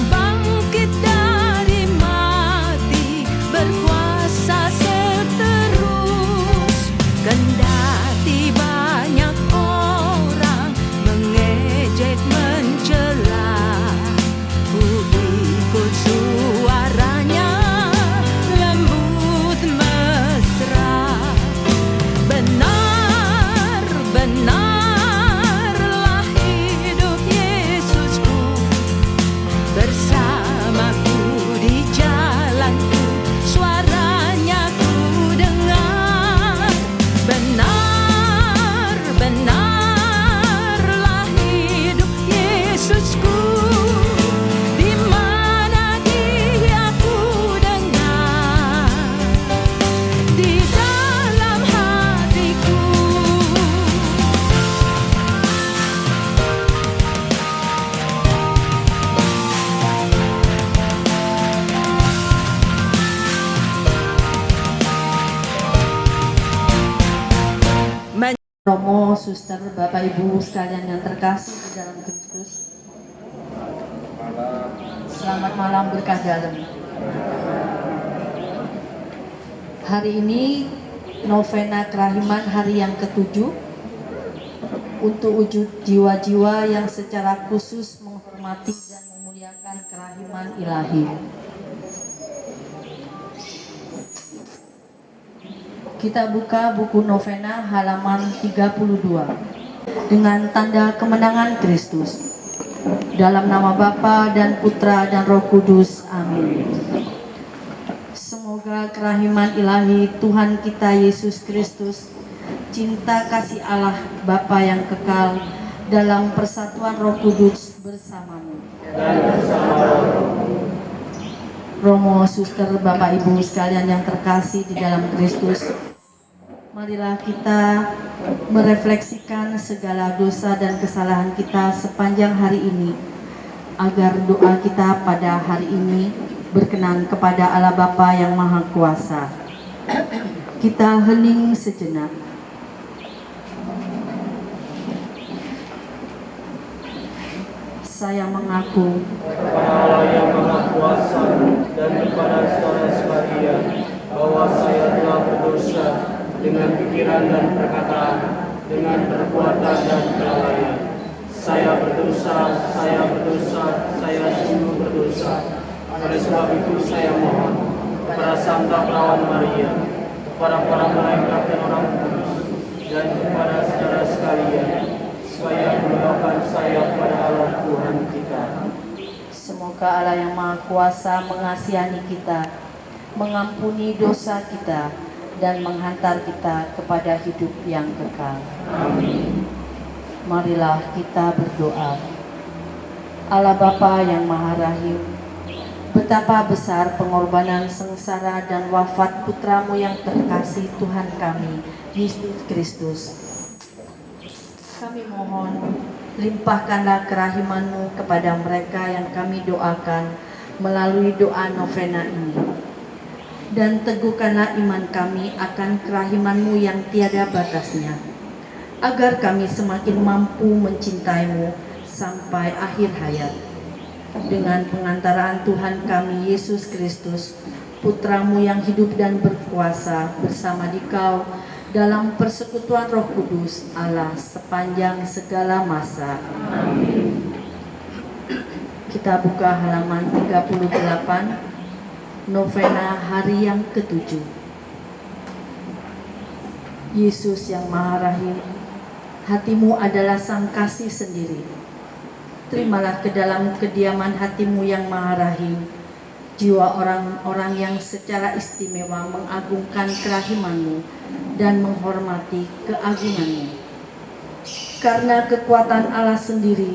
bangkit dari mati, berkuasa seterus. Kendati banyak orang mengejek mencela, ku ikut suaranya lembut mesra. Benar-benarlah hidup Yesusku, bersamaku di jalanku, suaranya ku dengar. Benar-benarlah hidup Yesusku, di mana Dia ku dengar, di dalam hatiku. Romo, suster, Bapak Ibu sekalian yang terkasih di dalam Kristus. Selamat malam berkah dalam. Hari ini novena kerahiman hari yang ke-7 untuk wujud jiwa-jiwa yang secara khusus menghormati dan memuliakan kerahiman ilahi. Kita buka buku novena halaman 32 dengan tanda kemenangan Kristus. Dalam nama Bapa dan Putra dan Roh Kudus. Amin. Semoga kerahiman ilahi Tuhan kita Yesus Kristus, cinta kasih Allah Bapa yang kekal dalam persatuan Roh Kudus bersamamu. Romo, suster, Bapak Ibu sekalian yang terkasih di dalam Kristus, marilah kita merefleksikan segala dosa dan kesalahan kita sepanjang hari ini, agar doa kita pada hari ini berkenan kepada Allah Bapa yang Maha Kuasa. Kita hening sejenak. Saya mengaku kepada Allah yang Maha Kuasa dan kepada saudara sekalian bahwa saya telah berdosa dengan pikiran dan perkataan, dengan perbuatan dan kelalaian. Saya berdosa, saya sungguh berdosa. Oleh sebab itu saya mohon kepada Santa Perawan Maria, kepada para malaikat dan orang kudus, dan kepada saudara sekalian, supaya mendoakan saya kepada Allah Tuhan kita. semoga Allah yang Maha Kuasa mengasihani kita, mengampuni dosa kita, dan menghantar kita kepada hidup yang kekal. Amin. Marilah kita berdoa. Allah Bapa yang Maha Rahim, betapa besar pengorbanan sengsara dan wafat putramu yang terkasih Tuhan kami, Yesus Kristus. Kami mohon, limpahkanlah kerahiman-Mu kepada mereka yang kami doakan melalui doa novena ini. Dan teguhkanlah iman kami akan kerahiman-Mu yang tiada batasnya, agar kami semakin mampu mencintai-Mu sampai akhir hayat. Dengan pengantaraan Tuhan kami Yesus Kristus, Putra-Mu yang hidup dan berkuasa bersama Dikau dalam persekutuan Roh Kudus Allah sepanjang segala masa. Amin. Kita buka halaman 38. Novena hari yang ke-7. Yesus yang Maha Rahim, hatimu adalah sang kasih sendiri. Terimalah ke dalam kediaman hatimu yang Maha Rahim jiwa orang-orang yang secara istimewa mengagungkan kerahiman-Mu dan menghormati keagungan-Mu. Karena kekuatan Allah sendiri,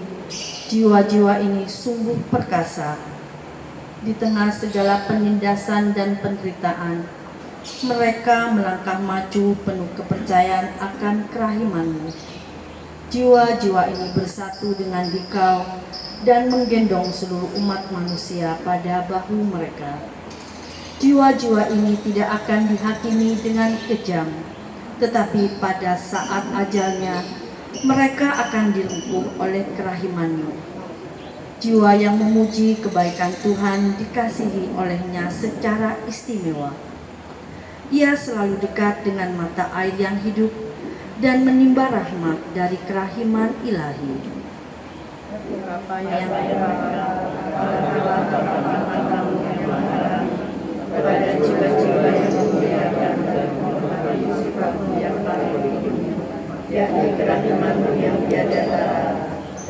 jiwa-jiwa ini sungguh perkasa. Di tengah segala penindasan dan penderitaan, mereka melangkah maju penuh kepercayaan akan kerahiman-Mu. Jiwa-jiwa ini bersatu dengan Dikau dan menggendong seluruh umat manusia pada bahu mereka. Jiwa-jiwa ini tidak akan dihakimi dengan kejam, tetapi pada saat ajalnya mereka akan dilumpuh oleh kerahiman-Mu. Jiwa yang memuji kebaikan Tuhan dikasihi olehnya secara istimewa. Ia selalu dekat dengan mata air yang hidup dan menimba rahmat dari kerahiman ilahi. Bapa yang kepada jiwa-jiwa yang memuliakan dan menghormati sifatmu yang paling tinggi, yakni kerahimanmu yang tiada tara,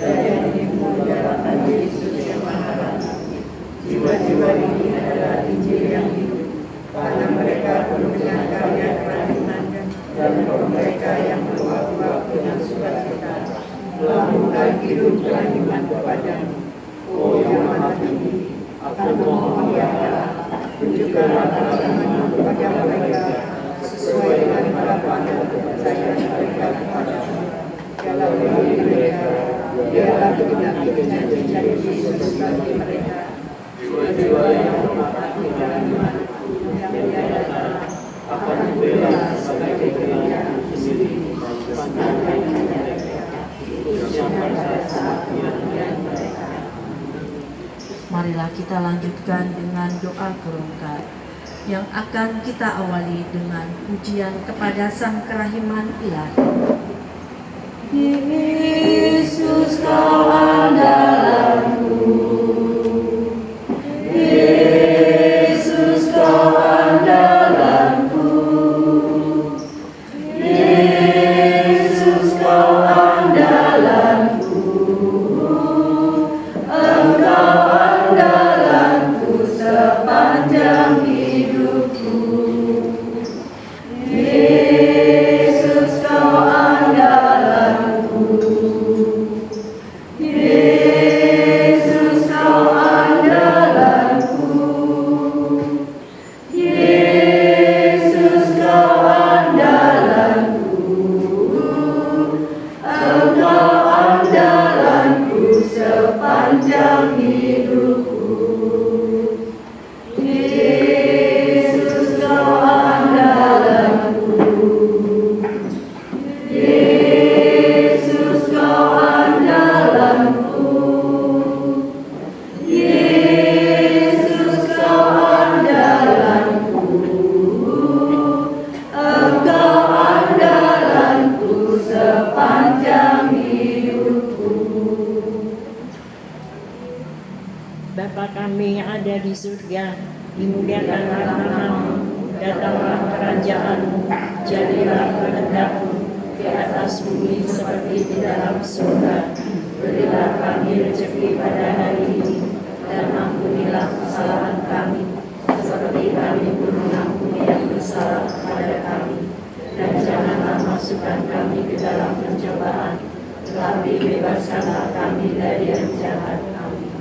dan yang dimuliakan Yesus yang Maha Rahman. Jiwa-jiwa ini adalah Injil yang hidup, karena mereka penuh dengan karya kerahimannya, dan roh mereka yang beruap-uap dengan sukacita melakukan hidup kerahiman kepadamu. Oh yang Maha Tinggi, aku mohon ya Allah, tunjukkanlah kerahimanmu kepada mereka sesuai dengan harapan dan kepercayaan mereka kepadamu. Dalam diri mereka, biarlah kebenaran menjadi Yesus bagi mereka. Jiwa-jiwa yang menghormati kerahimanku yang tiada tara akan dibela sebagai kebenaran sendiri sepanjang mereka. Pada saat kematian mereka. Marilah kita lanjutkan dengan doa berkat yang akan kita awali dengan pujian kepada Sang Kerahiman Ilahi. Yesus kau andalanku, Yesus kau andalanku, Yesus kau andalanku, Engkau andalanku sepanjang hidupku. Yesus kau andalanku, Yesus kau andalanku, Yesus kau andalanku, Engkau andalanku sepanjang hidupku. Yesus kau andalanku, Yesus kau andalanku, Yesus kau andalanku, Engkau andalanku sepanjang hidupku. Bapa kami yang ada di surga, dimuliakanlah namamu, datanglah kerajaanmu, jadilah kehendakmu di atas bumi seperti di dalam surga. Berilah kami rezeki pada hari ini, dan ampunilah kesalahan kami, seperti kami pun mengampuni yang bersalah kepada kami. Dan janganlah masukkan kami ke dalam pencobaan, tetapi bebaskanlah kami dari yang jahat. Amin.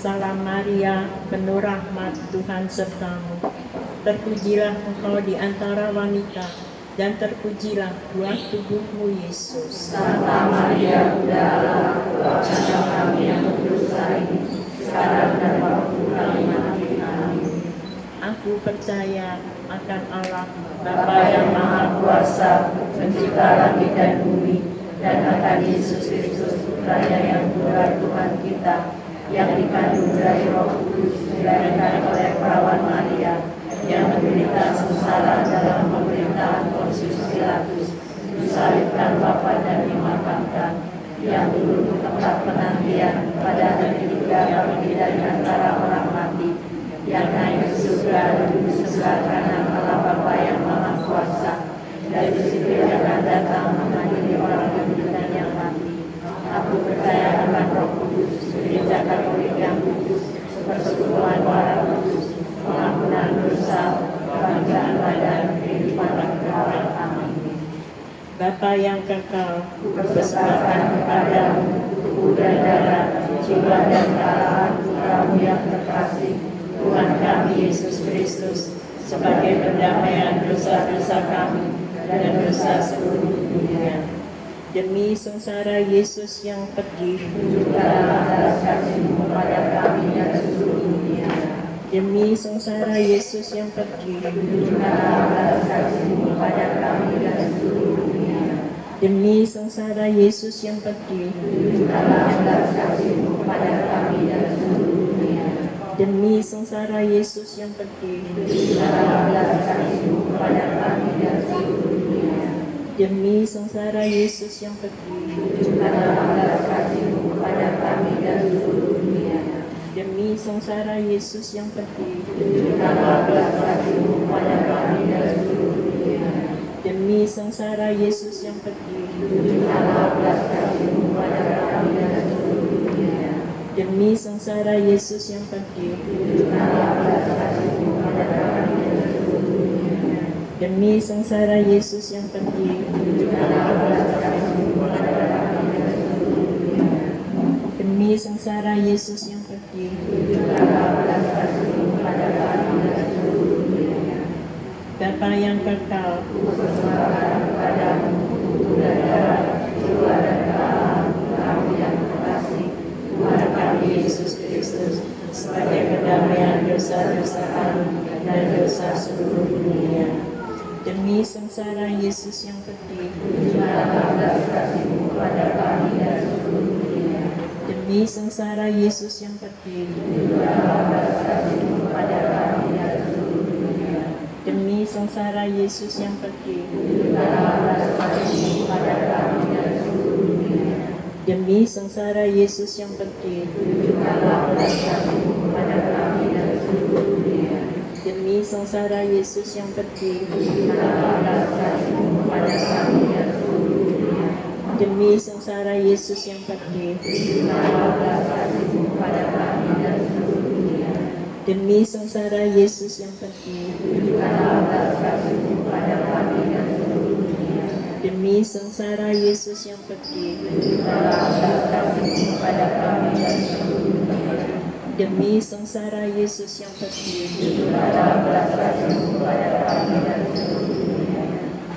Salam Maria, penuh rahmat, Tuhan sertamu. Terpujilah engkau di antara wanita, dan terpujilah buah tubuhmu Yesus. Santa Maria, Bunda Allah, doakanlah kami yang berdosa ini, sekarang dan waktu kami mati. Amin. Aku percaya akan Allah, Bapa yang Maha Kuasa, pencipta langit dan bumi, dan akan Yesus Kristus, Putranya yang tunggal Tuhan kita, yang dikandung dari Roh Kudus, dilahirkan oleh perawan Maria, yang menderita sengsara dalam pemerintahan Pontius Pilatus, disalibkan, wafat dan dimakamkan, yang dulu tempat penantian pada hari ketiga bangkit dari antara orang mati, yang naik ke surga duduk sebelah kanan Allah Bapa yang Maha Kuasa, dari situ yang akan datang mengadili orang hidup dan yang mati. Aku percaya akan Roh Kudus, Gereja Katolik yang kudus, persekutuan darah kudus, pengampunan dosa, kebangkitan badan, kehidupan kekal. Amin. Bapa yang kekal, Kupersembahkan kepadamu tubuh dan darah, jiwa dan kealahan Putramu yang terkasih, Tuhan kami Yesus Kristus, sebagai pendamaian dosa-dosa kami dan dosa seluruh dunia. demi sengsara Yesus yang pedih, Tunjukkanlah balas kasih-Mu pada kami dan seluruh dunia. demi sengsara Yesus yang pedih, Tunjukkanlah balas kasih-Mu pada kami dan seluruh dunia. demi sengsara Yesus yang pedih, tunjukkanlah belas kasih-Mu kepada kami dan seluruh dunia. demi sengsara Yesus yang pedih, Tunjukkanlah belas kasih-Mu kepada kami dan seluruh dunia. demi sengsara Yesus yang pedih, Tunjukkanlah belas kasih-Mu kepada kami dan seluruh dunia. demi sengsara Yesus yang pedih, Tunjukkanlah belas kasih-Mu kepada kami dan seluruh dunia. demi sengsara Yesus yang pedih, Tunjukkanlah belas kasih-Mu kepada kami dan seluruh dunia. demi sengsara Yesus yang pedih, Tunjukkanlah belas kasih-Mu kepada kami dan seluruh dunia. demi sengsara Yesus yang pedih, Tunjukkanlah belas kasih-Mu kepada kami dan seluruh dunia. demi sengsara Yesus yang pedih, Tunjukkanlah belas kasih-Mu kepada kami dan seluruh dunia. Bapa yang kekal, Persembahkan kepadamu tubuh dan darah, jiwa dan kealahan kami yang terkasih, Tuhan kami Yesus Kristus, sebagai pendamaian dosa-dosa kami dan dosa seluruh dunia. Demi sengsara Yesus yang pedih, tunjukkanlah belas kasih-Mu kepada kami dan seluruh dunia. demi sengsara Yesus yang pedih, Tunjukkanlah belas kasih-Mu kepada kami dan seluruh dunia. demi sengsara Yesus yang pedih, Tunjukkanlah belas kasih-Mu kepada kami dan seluruh dunia. demi sengsara Yesus yang pedih, Tunjukkanlah belas kasih-Mu kepada kami dan seluruh dunia. demi sengsara Yesus yang pedih, Tunjukkanlah belas kasih-Mu kepada kami dan seluruh dunia. demi sengsara Yesus yang pedih, Tunjukkanlah belas kasih-Mu kepada kami dan seluruh dunia. demi sengsara Yesus yang pedih, Tunjukkanlah belas kasih-Mu kepada kami dan seluruh dunia. demi sengsara Yesus yang pedih, Tunjukkanlah belas kasih-Mu kepada kami dan seluruh dunia. demi sengsara Yesus yang pedih, Tunjukkanlah belas kasih-Mu kepada kami dan seluruh dunia.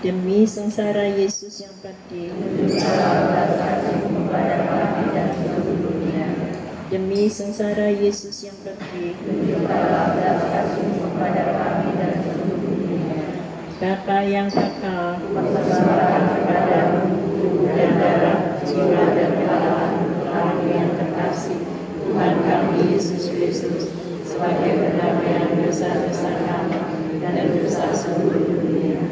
demi sengsara Yesus yang pedih, Tunjukkanlah belas kasih-Mu kepada kami dan seluruh dunia. demi sengsara Yesus yang pedih, Tunjukkanlah belas kasih-Mu kepada kami dan seluruh dunia. Bapa yang kekal, Persembahkan kepadamu tubuh dan darah, jiwa dan kealahan kami yang terkasih, Tuhan kami Yesus Kristus, sebagai pendamaian dosa-dosa kami dan dosa seluruh dunia.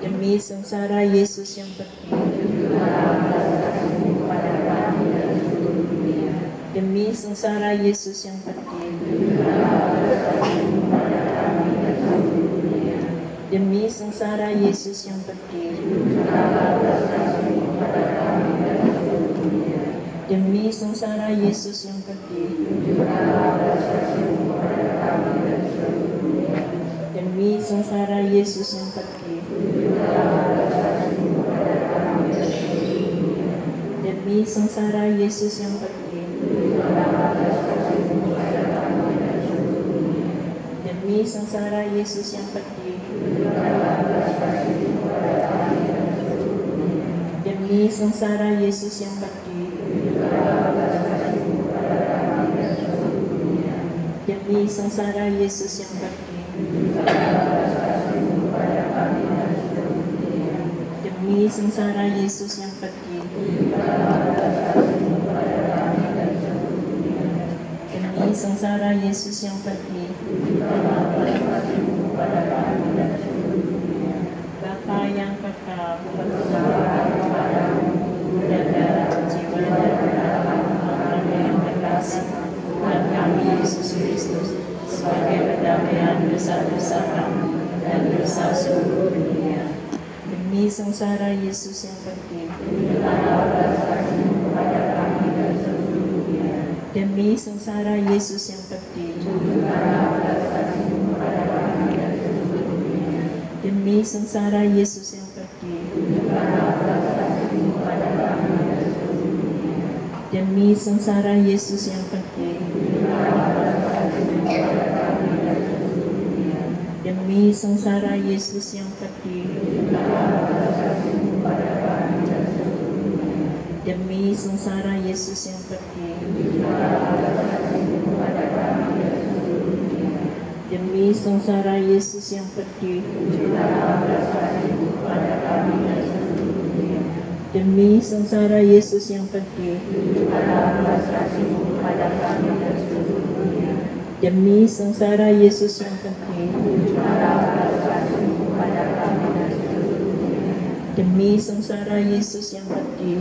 demi sengsara Yesus yang pedih, Tunjukkanlah belas kasih-Mu kepada kami dan seluruh dunia. demi sengsara Yesus yang pedih, Tunjukkanlah belas kasih-Mu kepada kami dan seluruh dunia. demi sengsara Yesus yang pedih, Tunjukkanlah belas kasih-Mu kepada kami dan seluruh dunia. demi sengsara Yesus yang pedih, Tunjukkanlah belas kasih-Mu kepada kami dan seluruh dunia. demi sengsara Yesus yang pedih, Tunjukkanlah belas kasih-Mu kepada kami dan seluruh dunia. demi sengsara Yesus yang pedih, Tunjukkanlah belas kasih-Mu kepada kami dan seluruh dunia. demi sengsara Yesus yang pedih, Tunjukkanlah belas kasih-Mu kepada kami dan seluruh dunia. demi sengsara Yesus yang pedih, Tunjukkanlah belas kasih-Mu kepada kami dan seluruh dunia. demi sengsara Yesus yang pedih, Tunjukkanlah belas kasih-Mu kepada kami dan seluruh dunia. demi sengsara Yesus yang pedih, Tunjukkanlah belas kasih-Mu kepada kami dan seluruh dunia. demi sengsara Yesus yang pedih, Tunjukkanlah belas kasih-Mu kepada kami dan seluruh dunia. Bapa yang kekal, Persembahkan kepadamu tubuh dan darah, jiwa dan kealahan kami yang terkasih, Tuhan kami Yesus Kristus, sebagai pendamaian dosa-dosa kami dan dosa seluruh dunia. demi sengsara Yesus yang pedih, Tunjukkanlah belas kasih-Mu kepada kami dan seluruh dunia. demi sengsara Yesus yang pedih, Tunjukkanlah belas kasih-Mu kepada kami dan seluruh dunia. demi sengsara Yesus yang pedih, Tunjukkanlah belas kasih-Mu kepada kami dan seluruh dunia. demi sengsara Yesus yang pedih, Tunjukkanlah belas kasih-Mu kepada kami dan seluruh dunia. demi sengsara Yesus yang pedih, Tunjukkanlah belas kasih-Mu kepada kami dan seluruh dunia. demi sengsara Yesus yang pedih, Tunjukkanlah belas kasih-Mu kepada kami dan seluruh dunia. demi sengsara Yesus yang pedih, Tunjukkanlah belas kasih-Mu kepada kami dan seluruh dunia. Demi sengsara Yesus yang pedih, demi sengsara Yesus yang pedih, demi sengsara Yesus yang pedih,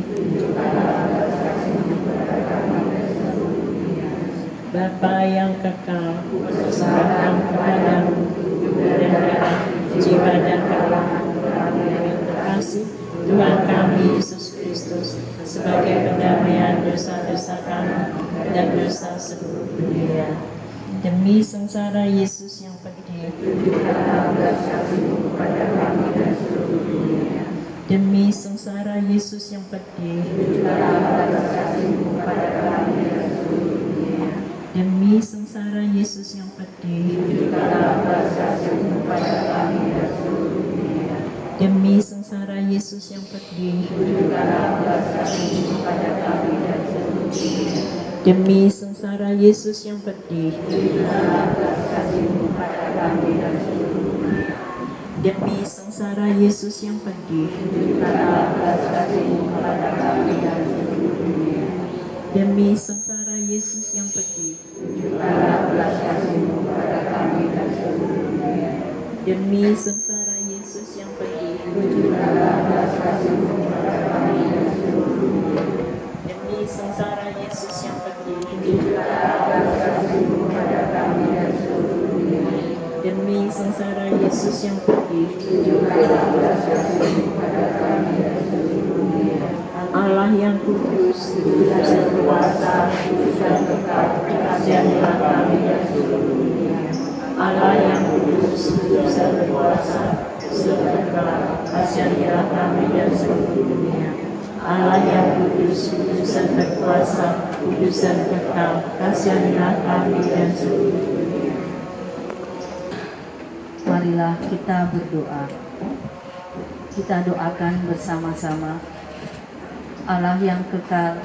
Bapa yang kekal, serahkan kepadamu dan darah, jiwa dan roh yang terkasih Tuhan kami Yesus Kristus sebagai pendamaian dosa-dosa kami dan dosa seluruh dunia. Demi sengsara Yesus yang pedih, demi sengsara Yesus yang pedih, demi sengsara Yesus yang pedih, demi sengsara Yesus yang pedih, demi sengsara Yesus yang pedih, demi sengsara Yesus yang pedih, demi sengsara Yesus yang pedih, demi sengsara Yesus yang pedih, demi sengsara Yesus yang pedih, demi sengsara Yesus yang pedih, Allah yang kudus, dan kuasa, dan kekal, kasihanilah kami dan seluruh dunia. Allah yang kudus, dan kuasa, dan kekal, kasihanilah kami dan seluruh dunia. Allah yang kudus, dan berkuasa, kudus dan kekal, kasihanilah kami dan seluruh dunia. Marilah kita berdoa. Kita doakan bersama-sama. Allah yang kekal,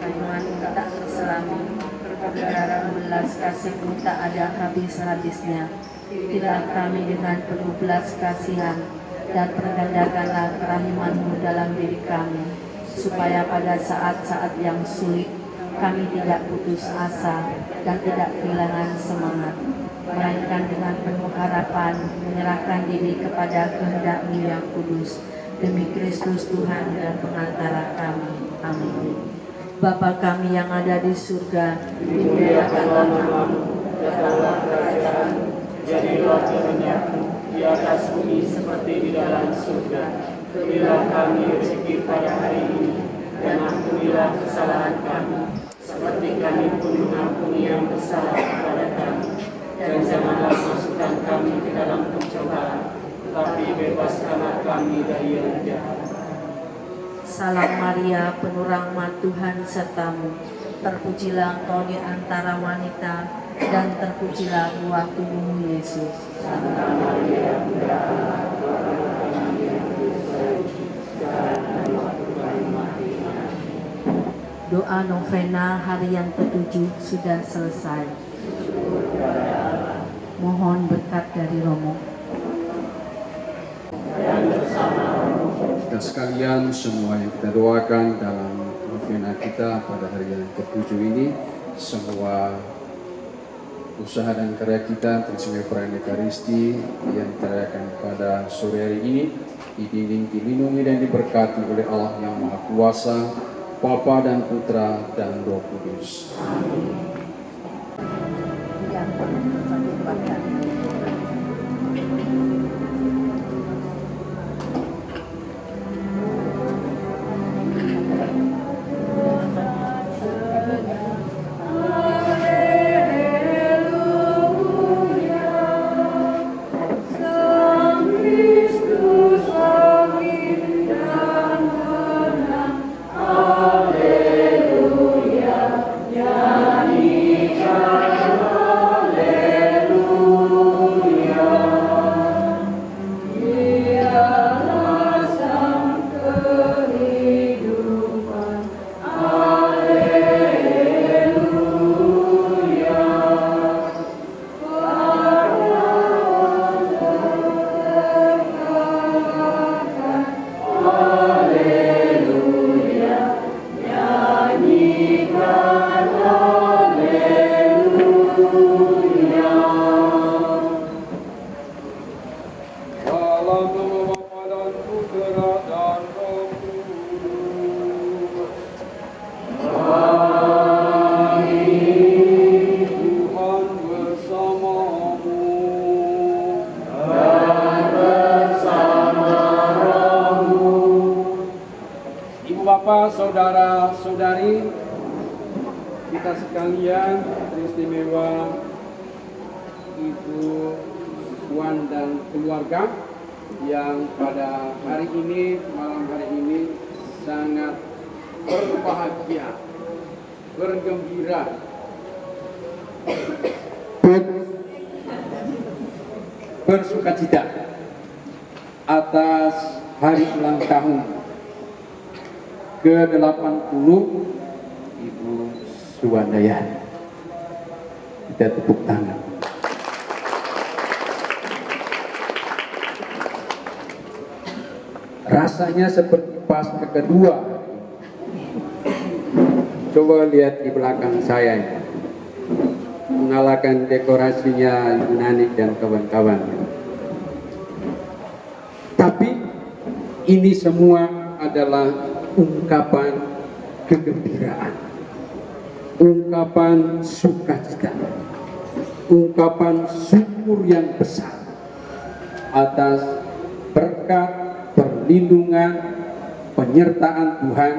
Tuhan tak terselami, berdarah belas kasih-Mu tak ada habis-habisnya. Bila kami dengan penuh belas kasihan dan pergandakanlah kerahiman-Mu dalam diri kami, supaya pada saat-saat yang sulit kami tidak putus asa dan tidak kehilangan semangat, melainkan dengan penuh harapan menyerahkan diri kepada kehendak-Mu yang kudus. Demi Kristus Tuhan dan pengantara kami. Amin. Bapa kami yang ada di surga, dimuliakanlah namamu, datanglah kerajaan-Mu, jadilah kehendak-Mu di atas bumi seperti di dalam surga. Berilah kami rezeki pada hari ini, dan ampunilah kesalahan kami, seperti kami pun mengampuni yang bersalah kepada kami. Dan janganlah masukkan kami ke dalam pencobaan, tapi bebaskanlah kami dari yang jahat. Salam Maria, penuh rahmat Tuhan sertamu. Terpujilah Engkau di antara wanita, dan terpujilah buah tubuhmu Yesus. Santa Maria, Bunda Allah, Doa novena hari yang ke-7 sudah selesai. Mohon berkat dari Romo. Dan sekalian semua yang kita doakan dalam novena kita pada hari yang ke-7 ini, semua usaha dan karya kita tersedia perayaan Ekaristi yang terayakan pada sore hari ini dibimbing, dilindungi dan diberkati oleh Allah yang Maha Kuasa, Bapa dan Putra dan Roh Kudus. Amin. atas sekalian, teristimewa Ibu Puan dan keluarga yang pada hari ini, malam hari ini sangat berbahagia, bergembira, bersukacita atas hari ulang tahun ke-80 Ibu Suwandayani. Kita tepuk tangan. Rasanya seperti pas kedua. Coba lihat di belakang saya ini. Mengalahkan dekorasinya Ibu Nanik dan kawan-kawan. Tapi ini semua adalah ungkapan kegembiraan, ungkapan sukacita, ungkapan syukur yang besar atas berkat, perlindungan, penyertaan Tuhan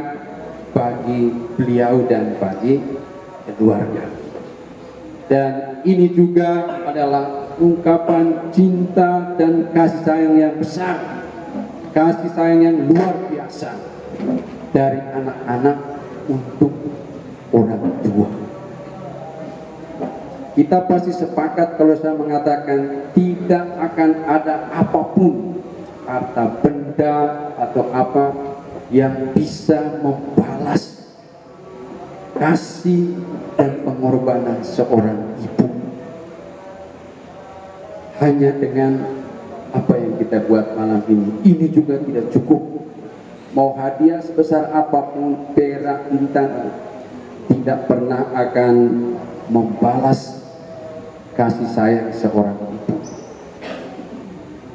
bagi beliau dan bagi keluarga. Dan ini juga adalah ungkapan cinta dan kasih sayang yang besar, kasih sayang yang luar biasa dari anak-anak untuk orang tua. Kita pasti sepakat kalau saya mengatakan tidak akan ada apapun, harta benda atau apa yang bisa membalas kasih dan pengorbanan seorang ibu. Hanya dengan apa yang kita buat malam ini juga tidak cukup. Mau hadiah sebesar apapun, perak, intan, tidak pernah akan membalas kasih sayang seorang ibu.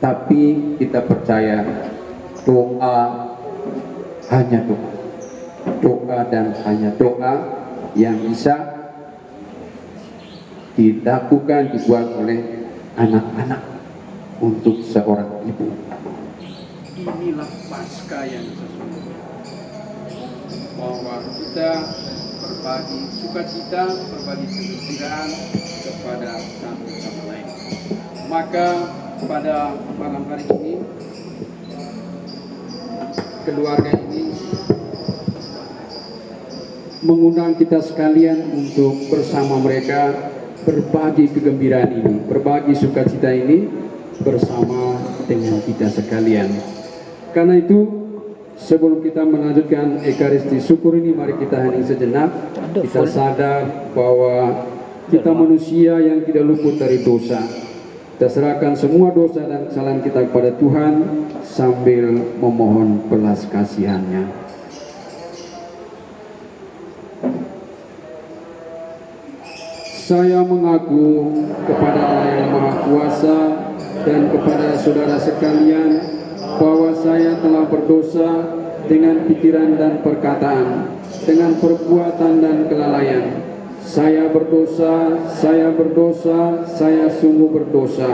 Tapi kita percaya doa hanya doa. Doa dan hanya doa yang bisa dilakukan, dibuat oleh anak-anak untuk seorang ibu. Inilah Paskah yang sesungguhnya, bahwa kita berbagi sukacita, berbagi kegembiraan kepada satu sama lain. Maka pada malam hari ini, keluarga ini mengundang kita sekalian untuk bersama mereka berbagi kegembiraan ini, berbagi sukacita ini bersama dengan kita sekalian. Karena itu, sebelum kita melanjutkan Ekaristi syukur ini, mari kita hening sejenak. Kita sadar bahwa kita manusia yang tidak luput dari dosa. Kita serahkan semua dosa dan kesalahan kita kepada Tuhan sambil memohon belas kasihan-Nya. Saya mengaku kepada Allah yang Maha Kuasa dan kepada saudara sekalian bahwa saya telah berdosa dengan pikiran dan perkataan, dengan perbuatan dan kelalaian. Saya berdosa, saya sungguh berdosa.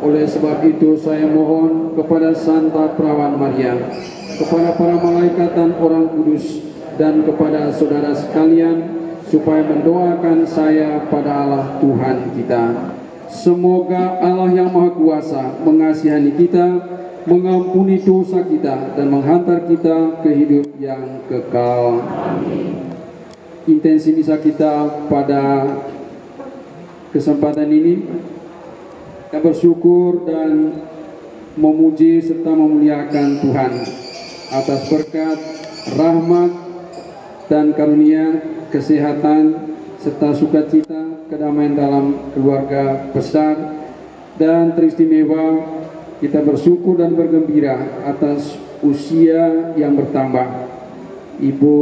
Oleh sebab itu saya mohon kepada Santa Perawan Maria, kepada para malaikat dan orang kudus, dan kepada saudara sekalian, supaya mendoakan saya pada Allah Tuhan kita. Semoga Allah yang Maha Kuasa mengasihani kita, mengampuni dosa kita, dan menghantar kita ke hidup yang kekal. Intensi misa kita pada kesempatan ini, kita bersyukur dan memuji serta memuliakan Tuhan atas berkat, rahmat, dan karunia, kesehatan, serta sukacita, kedamaian dalam keluarga besar, dan teristimewa kita bersyukur dan bergembira atas usia yang bertambah Ibu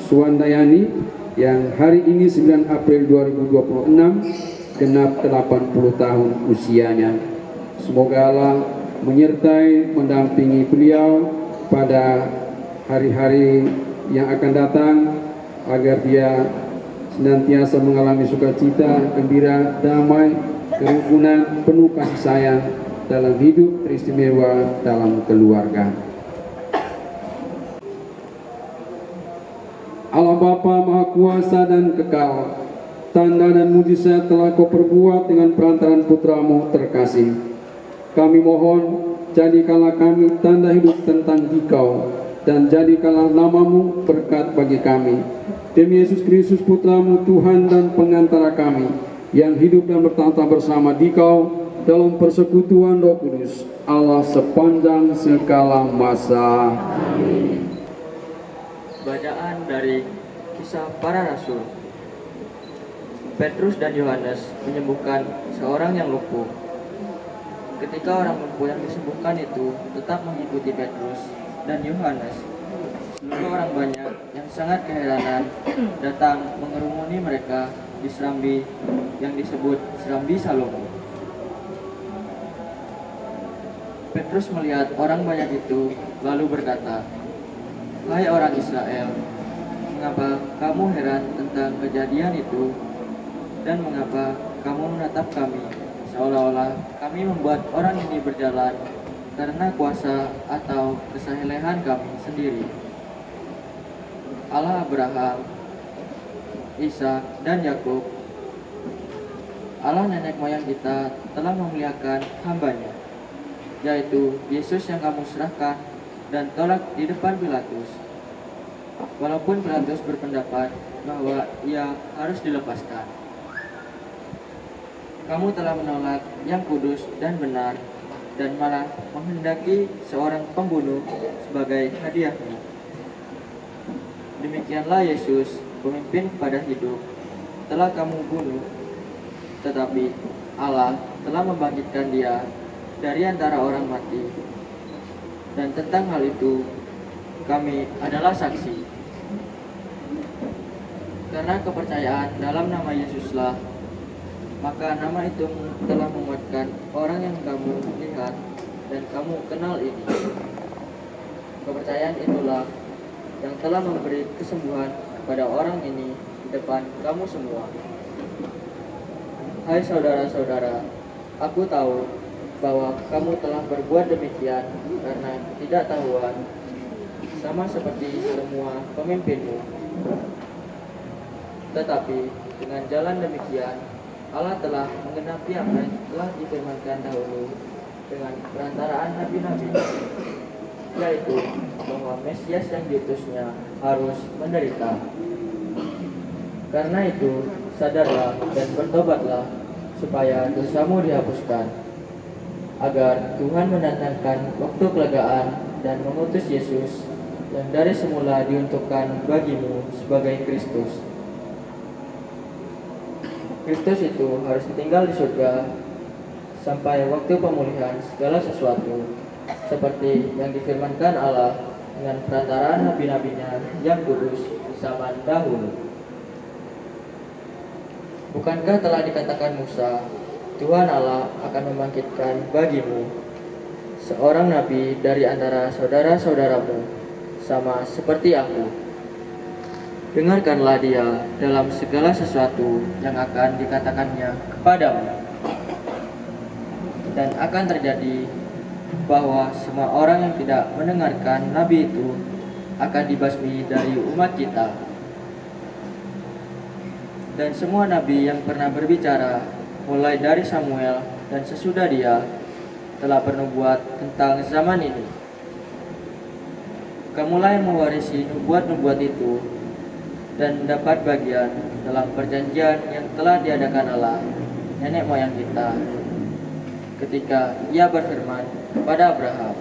Suwandayani yang hari ini 9 April 2026 genap 80 tahun usianya. Semoga Allah menyertai, mendampingi beliau pada hari-hari yang akan datang, agar dia senantiasa mengalami sukacita, gembira, damai, kerukunan, penuh kasih sayang dalam hidup, teristimewa dalam keluarga. Allah Bapa Maha Kuasa dan Kekal, tanda dan mujizat telah Kau perbuat dengan perantaran Putramu terkasih. Kami mohon, jadikanlah kami tanda hidup tentang Dikau, dan jadikanlah namamu berkat bagi kami. Demi Yesus Kristus Putramu, Tuhan dan pengantara kami, yang hidup dan bertahta bersama Dikau dalam persekutuan Roh Kudus, Allah sepanjang segala masa. Bacaan dari Kisah Para Rasul. Petrus dan Yohanes menyembuhkan seorang yang lumpuh. Ketika orang lumpuh yang disembuhkan itu tetap mengikuti Petrus dan Yohanes, seluruh orang banyak yang sangat keheranan datang mengerumuni mereka di serambi yang disebut Serambi Salomo. Petrus melihat orang banyak itu lalu berkata, "Hai orang Israel, mengapa kamu heran tentang kejadian itu? Dan mengapa kamu menatap kami seolah-olah kami membuat orang ini berjalan karena kuasa atau kesalehan kami sendiri? Allah Abraham, Ishak, dan Yakub, Allah nenek moyang kita telah memuliakan hamba-Nya, yaitu Yesus yang kamu serahkan dan tolak di depan Pilatus. Walaupun Pilatus berpendapat bahwa ia harus dilepaskan. Kamu telah menolak yang kudus dan benar, dan malah menghendaki seorang pembunuh sebagai hadiahmu. Demikianlah Yesus, pemimpin kepada hidup, telah kamu bunuh, tetapi Allah telah membangkitkan Dia dari antara orang mati. Dan tentang hal itu, kami adalah saksi. Karena kepercayaan dalam nama Yesuslah, maka nama itu telah menguatkan orang yang kamu lihat dan kamu kenal ini. Kepercayaan itulah yang telah memberi kesembuhan kepada orang ini di depan kamu semua. Hai saudara-saudara, aku tahu bahwa kamu telah berbuat demikian karena ketidaktahuan, sama seperti semua pemimpinmu. Tetapi dengan jalan demikian, Allah telah menggenapi apa yang telah difirmankan dahulu dengan perantaraan nabi-nabi, yaitu bahwa Mesias yang diutusnya harus menderita. Karena itu, sadarlah dan bertobatlah, supaya dosamu dihapuskan, agar Tuhan mendatangkan waktu kelegaan dan mengutus Yesus yang dari semula diuntukkan bagimu sebagai Kristus. Kristus itu harus tinggal di surga sampai waktu pemulihan segala sesuatu, seperti yang difirmankan Allah dengan perantaraan nabi-nabinya yang kudus di zaman dahulu. Bukankah telah dikatakan Musa, Tuhan Allah akan membangkitkan bagimu seorang nabi dari antara saudara-saudaramu, sama seperti aku. Dengarkanlah dia dalam segala sesuatu yang akan dikatakannya kepadamu. Dan akan terjadi bahwa semua orang yang tidak mendengarkan nabi itu akan dibasmi dari umat kita. Dan semua nabi yang pernah berbicara, mulai dari Samuel dan sesudah dia, telah bernubuat tentang zaman ini. Kamulah yang mewarisi nubuat-nubuat itu dan mendapat bagian dalam perjanjian yang telah diadakan Allah, nenek moyang kita, ketika Ia berfirman kepada Abraham,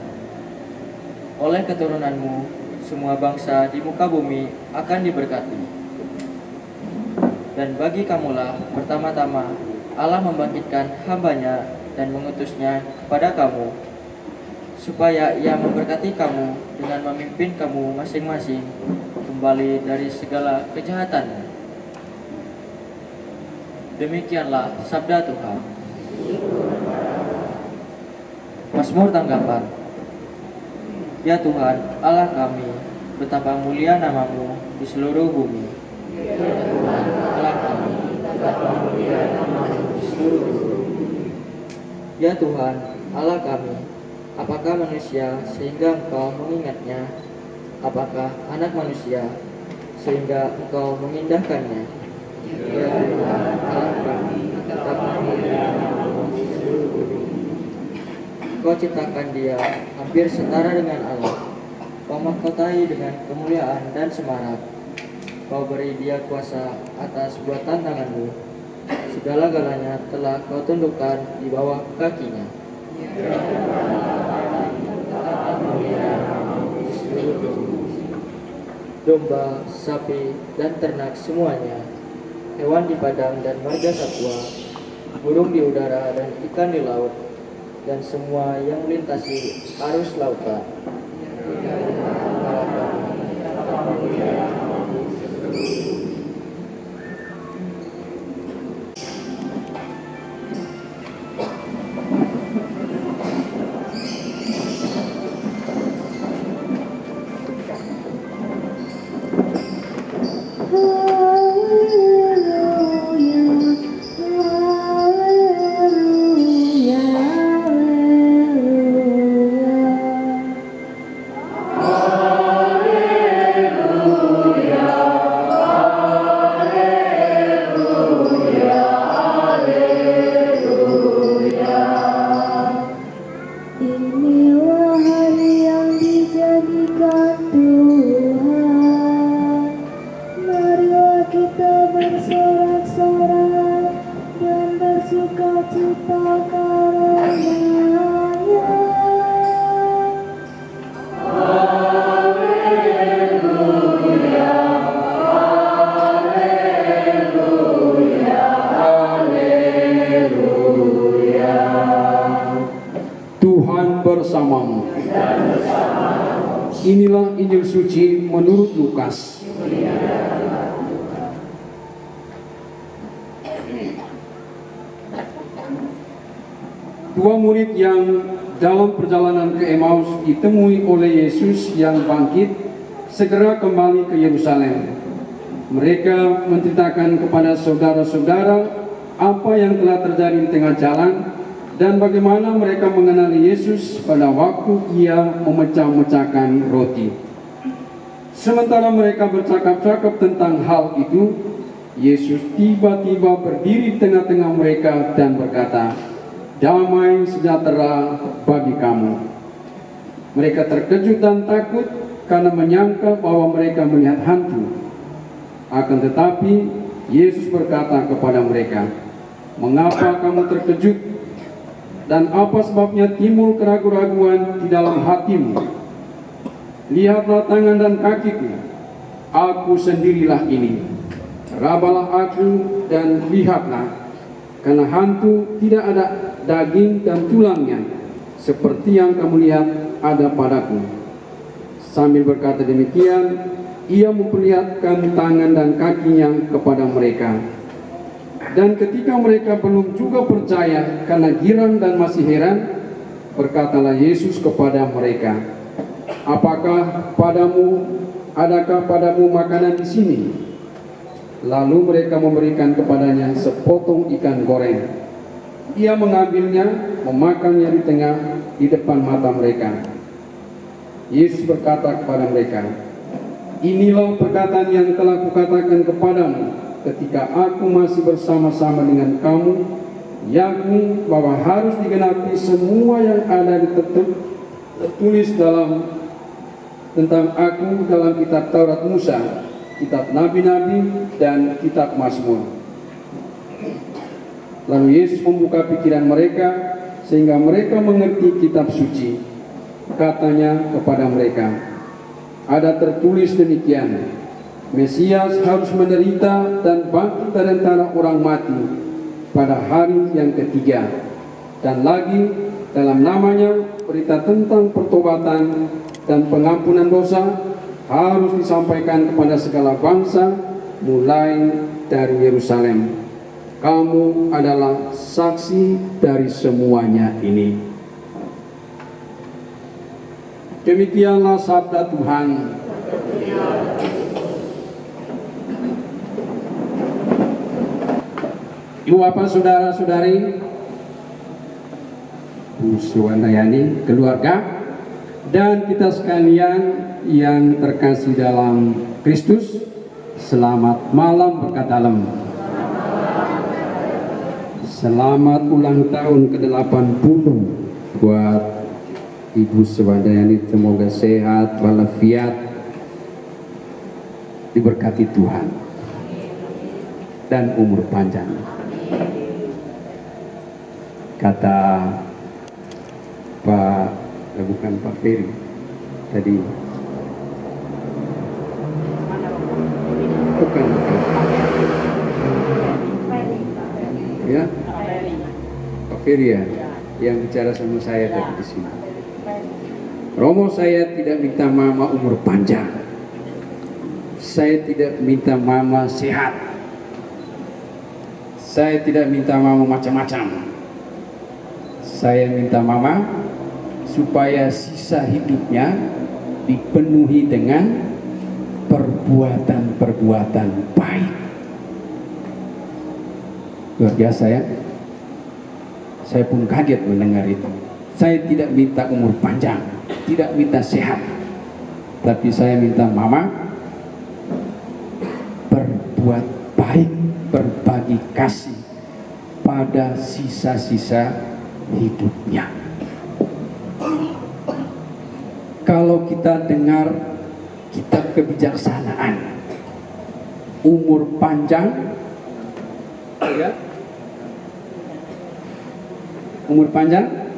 "Oleh keturunanmu, semua bangsa di muka bumi akan diberkati." Dan bagi kamulah pertama-tama Allah membangkitkan hamba-Nya dan mengutusnya kepada kamu, supaya Ia memberkati kamu dengan memimpin kamu masing-masing kembali dari segala kejahatan. Demikianlah sabda Tuhan. Mazmur tanggapan. Ya Tuhan, Allah kami, betapa mulia namamu di seluruh bumi. Ya Tuhan, Allah kami, betapa mulia namamu di seluruh bumi. Ya Tuhan, Allah kami, apakah manusia sehingga Engkau mengingatnya? Apakah anak manusia sehingga Engkau mengindahkannya. Ya Tuhan Allah kami, tetap Engkau ciptakan dia hampir setara dengan Allah. Kau mahkotai dengan kemuliaan dan semarak. Kau beri dia kuasa atas buatan tanganmu. Segala-galanya telah kau tundukkan di bawah kakinya. Domba, sapi, dan ternak semuanya, hewan di padang dan marga satwa, burung di udara dan ikan di laut, dan semua yang melintasi arus lautan. Inilah hari yang dijadikan Tuhan. Marilah kita bersorak-sorak dan bersukacita karenanya. Tuhan bersamamu. Inilah Injil suci menurut Lukas. Dua murid yang dalam perjalanan ke Emmaus ditemui oleh Yesus yang bangkit segera kembali ke Yerusalem. Mereka menceritakan kepada saudara-saudara apa yang telah terjadi di tengah jalan dan bagaimana mereka mengenali Yesus pada waktu ia memecah-mecahkan roti. Sementara mereka bercakap-cakap tentang hal itu, Yesus tiba-tiba berdiri di tengah-tengah mereka dan berkata, "Damai sejahtera bagi kamu." Mereka terkejut dan takut karena menyangka bahwa mereka melihat hantu. Akan tetapi Yesus berkata kepada mereka, "Mengapa kamu terkejut? Dan apa sebabnya timbul keraguan-raguan di dalam hatimu? Lihatlah tangan dan kakiku, aku sendirilah ini. Rabalah aku dan lihatlah, karena hantu tidak ada daging dan tulangnya, seperti yang kamu lihat ada padaku." Sambil berkata demikian, ia memperlihatkan tangan dan kakinya kepada mereka. Dan ketika mereka belum juga percaya karena girang dan masih heran, berkatalah Yesus kepada mereka, "Adakah padamu makanan di sini?" Lalu mereka memberikan kepadanya sepotong ikan goreng. Ia mengambilnya, memakannya di depan mata mereka. Yesus berkata kepada mereka, "Inilah perkataan yang telah kukatakan kepadamu ketika aku masih bersama-sama dengan kamu, yakni bahwa harus digenapi semua yang ada tertulis tentang aku dalam kitab Taurat Musa, kitab Nabi-Nabi, dan kitab Mazmur." Lalu Yesus membuka pikiran mereka sehingga mereka mengerti kitab suci. Katanya kepada mereka, "Ada tertulis demikian, Mesias harus menderita dan bangkit dari antara orang mati pada hari yang ketiga. Dan lagi dalam namanya berita tentang pertobatan dan pengampunan dosa harus disampaikan kepada segala bangsa mulai dari Yerusalem. Kamu adalah saksi dari semuanya ini." Demikianlah sabda Tuhan. Ibu bapak saudara-saudari, Bu Suwandayani, keluarga, dan kita sekalian yang terkasih dalam Kristus, Selamat malam berkat dalam. Selamat ulang tahun ke-80 buat Ibu Swandayani. Semoga sehat walafiat, diberkati Tuhan dan umur panjang. Kata bukan Pak Ferry tadi, bukan ya, Pak Ferry ya, yang bicara sama saya tadi di sini. Romo, saya tidak minta mama umur panjang, saya tidak minta mama sehat, saya tidak minta mama macam-macam. Saya minta mama supaya sisa hidupnya dipenuhi dengan perbuatan-perbuatan baik. Luar biasa ya. Saya pun kaget mendengar itu. Saya tidak minta umur panjang, tidak minta sehat, tapi saya minta mama berbuat baik, berbagi kasih pada sisa-sisa hidupnya. Kalau kita dengar kitab kebijaksanaan, umur panjang, ya, umur panjang,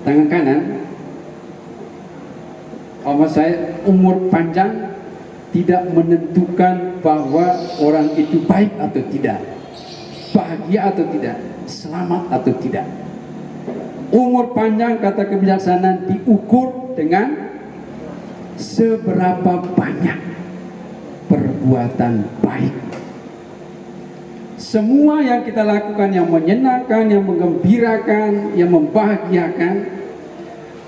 tangan kanan. Saya, umur panjang tidak menentukan bahwa orang itu baik atau tidak, bahagia atau tidak, selamat atau tidak. Umur panjang, kata kebijaksanaan, diukur dengan seberapa banyak perbuatan baik. Semua yang kita lakukan yang menyenangkan, yang menggembirakan, yang membahagiakan,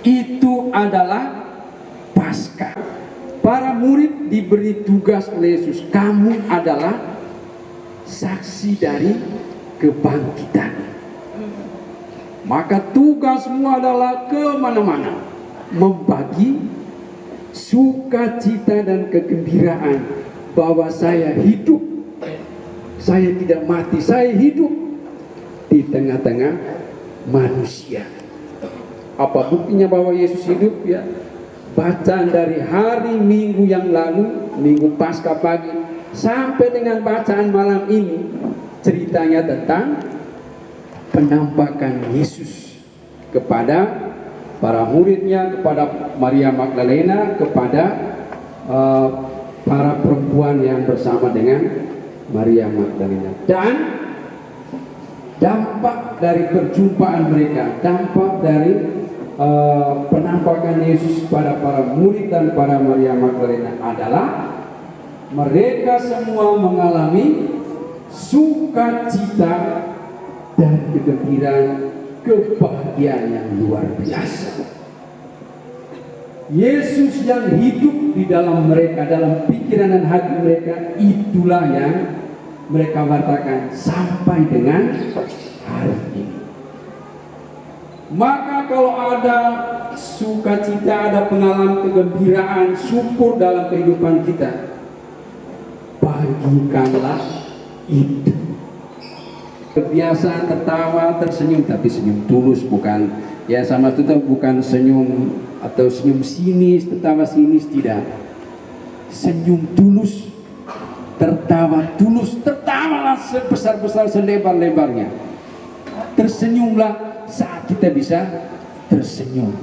itu adalah Paskah. Para murid diberi tugas oleh Yesus, kamu adalah saksi dari kebangkitan. Maka tugasmu adalah kemana-mana membagi sukacita dan kegembiraan bahwa saya hidup, saya tidak mati, saya hidup di tengah-tengah manusia. Apa buktinya bahwa Yesus hidup? Ya, bacaan dari hari Minggu yang lalu, Minggu Paskah pagi, sampai dengan bacaan malam ini, ceritanya tentang penampakan Yesus kepada para muridnya, kepada Maria Magdalena, kepada para perempuan yang bersama dengan Maria Magdalena. Dan dampak dari perjumpaan mereka, dampak dari penampakan Yesus pada para murid dan para Maria Magdalena adalah mereka semua mengalami sukacita dan kegembiraan, kebahagiaan yang luar biasa. Yesus yang hidup di dalam mereka, dalam pikiran dan hati mereka, itulah yang mereka wartakan sampai dengan hari ini. Maka kalau ada sukacita, ada pengalaman kegembiraan, syukur dalam kehidupan kita, bagikanlah itu. Kebiasaan tertawa, tersenyum, tapi senyum tulus, bukan ya sama itu, bukan senyum atau senyum sinis, tertawa sinis, tidak. Senyum tulus, tertawa tulus, tertawalah sebesar-besar, selebar-lebarnya. Tersenyumlah saat kita bisa tersenyum.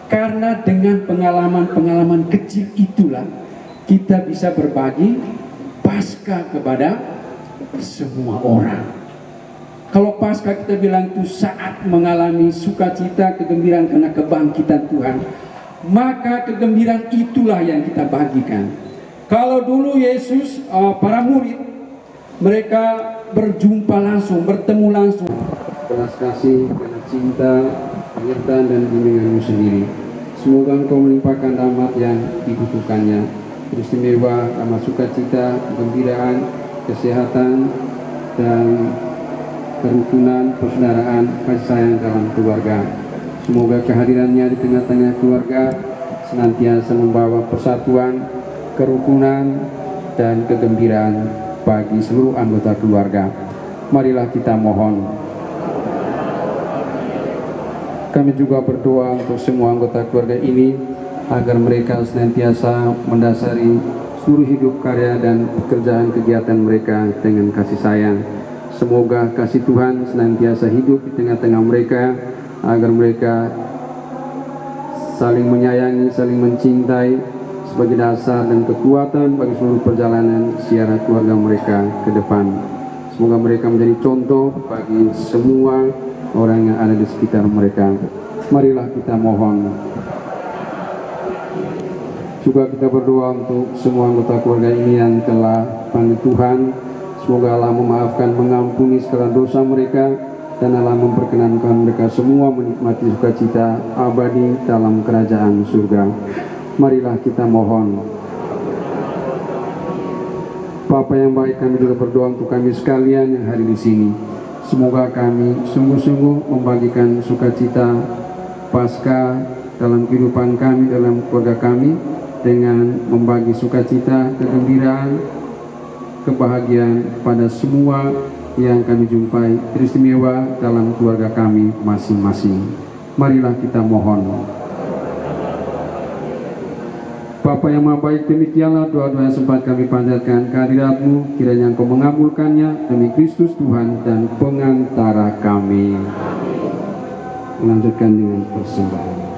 Karena dengan pengalaman-pengalaman kecil itulah kita bisa berbagi Paskah kepada semua orang. Kalau Paskah kita bilang itu saat mengalami sukacita, kegembiraan karena kebangkitan Tuhan, maka kegembiraan itulah yang kita bagikan. Kalau dulu Yesus, para murid, mereka berjumpa langsung, bertemu langsung. Belas kasih, karena cinta, penyertaan dan bimbinganmu sendiri. Semoga Engkau melimpahkan rahmat yang dibutuhkannya, istimewa, rahmat sukacita, kegembiraan, kesehatan, dan kerukunan, persaudaraan, kasih sayang dalam keluarga. Semoga kehadirannya di tengah-tengah keluarga senantiasa membawa persatuan, kerukunan, dan kegembiraan bagi seluruh anggota keluarga. Marilah kita mohon. Kami juga berdoa untuk semua anggota keluarga ini agar mereka senantiasa mendasari seluruh hidup karya dan pekerjaan kegiatan mereka dengan kasih sayang. Semoga kasih Tuhan senantiasa hidup di tengah-tengah mereka, agar mereka saling menyayangi, saling mencintai sebagai dasar dan kekuatan bagi seluruh perjalanan ziarah keluarga mereka ke depan. Semoga mereka menjadi contoh bagi semua orang yang ada di sekitar mereka. Marilah kita mohon. Juga kita berdoa untuk semua anggota keluarga ini yang telah panggil Tuhan. Semoga Allah memaafkan, mengampuni segala dosa mereka, dan Allah memperkenankan mereka semua menikmati sukacita abadi dalam kerajaan surga. Marilah kita mohon. Bapa yang baik, kami juga berdoa untuk kami sekalian yang hadir di sini. Semoga kami sungguh-sungguh membagikan sukacita Paskah dalam kehidupan kami, dalam keluarga kami, dengan membagi sukacita, kegembiraan, kebahagiaan pada semua yang kami jumpai, teristimewa dalam keluarga kami masing-masing. Marilah kita mohon. Bapa yang Maha Baik, demikianlah doa-doa yang sempat kami panjatkan kehadirat-Mu, kiranya Engkau mengabulkannya demi Kristus Tuhan dan pengantara kami. Melanjutkan dengan persembahan.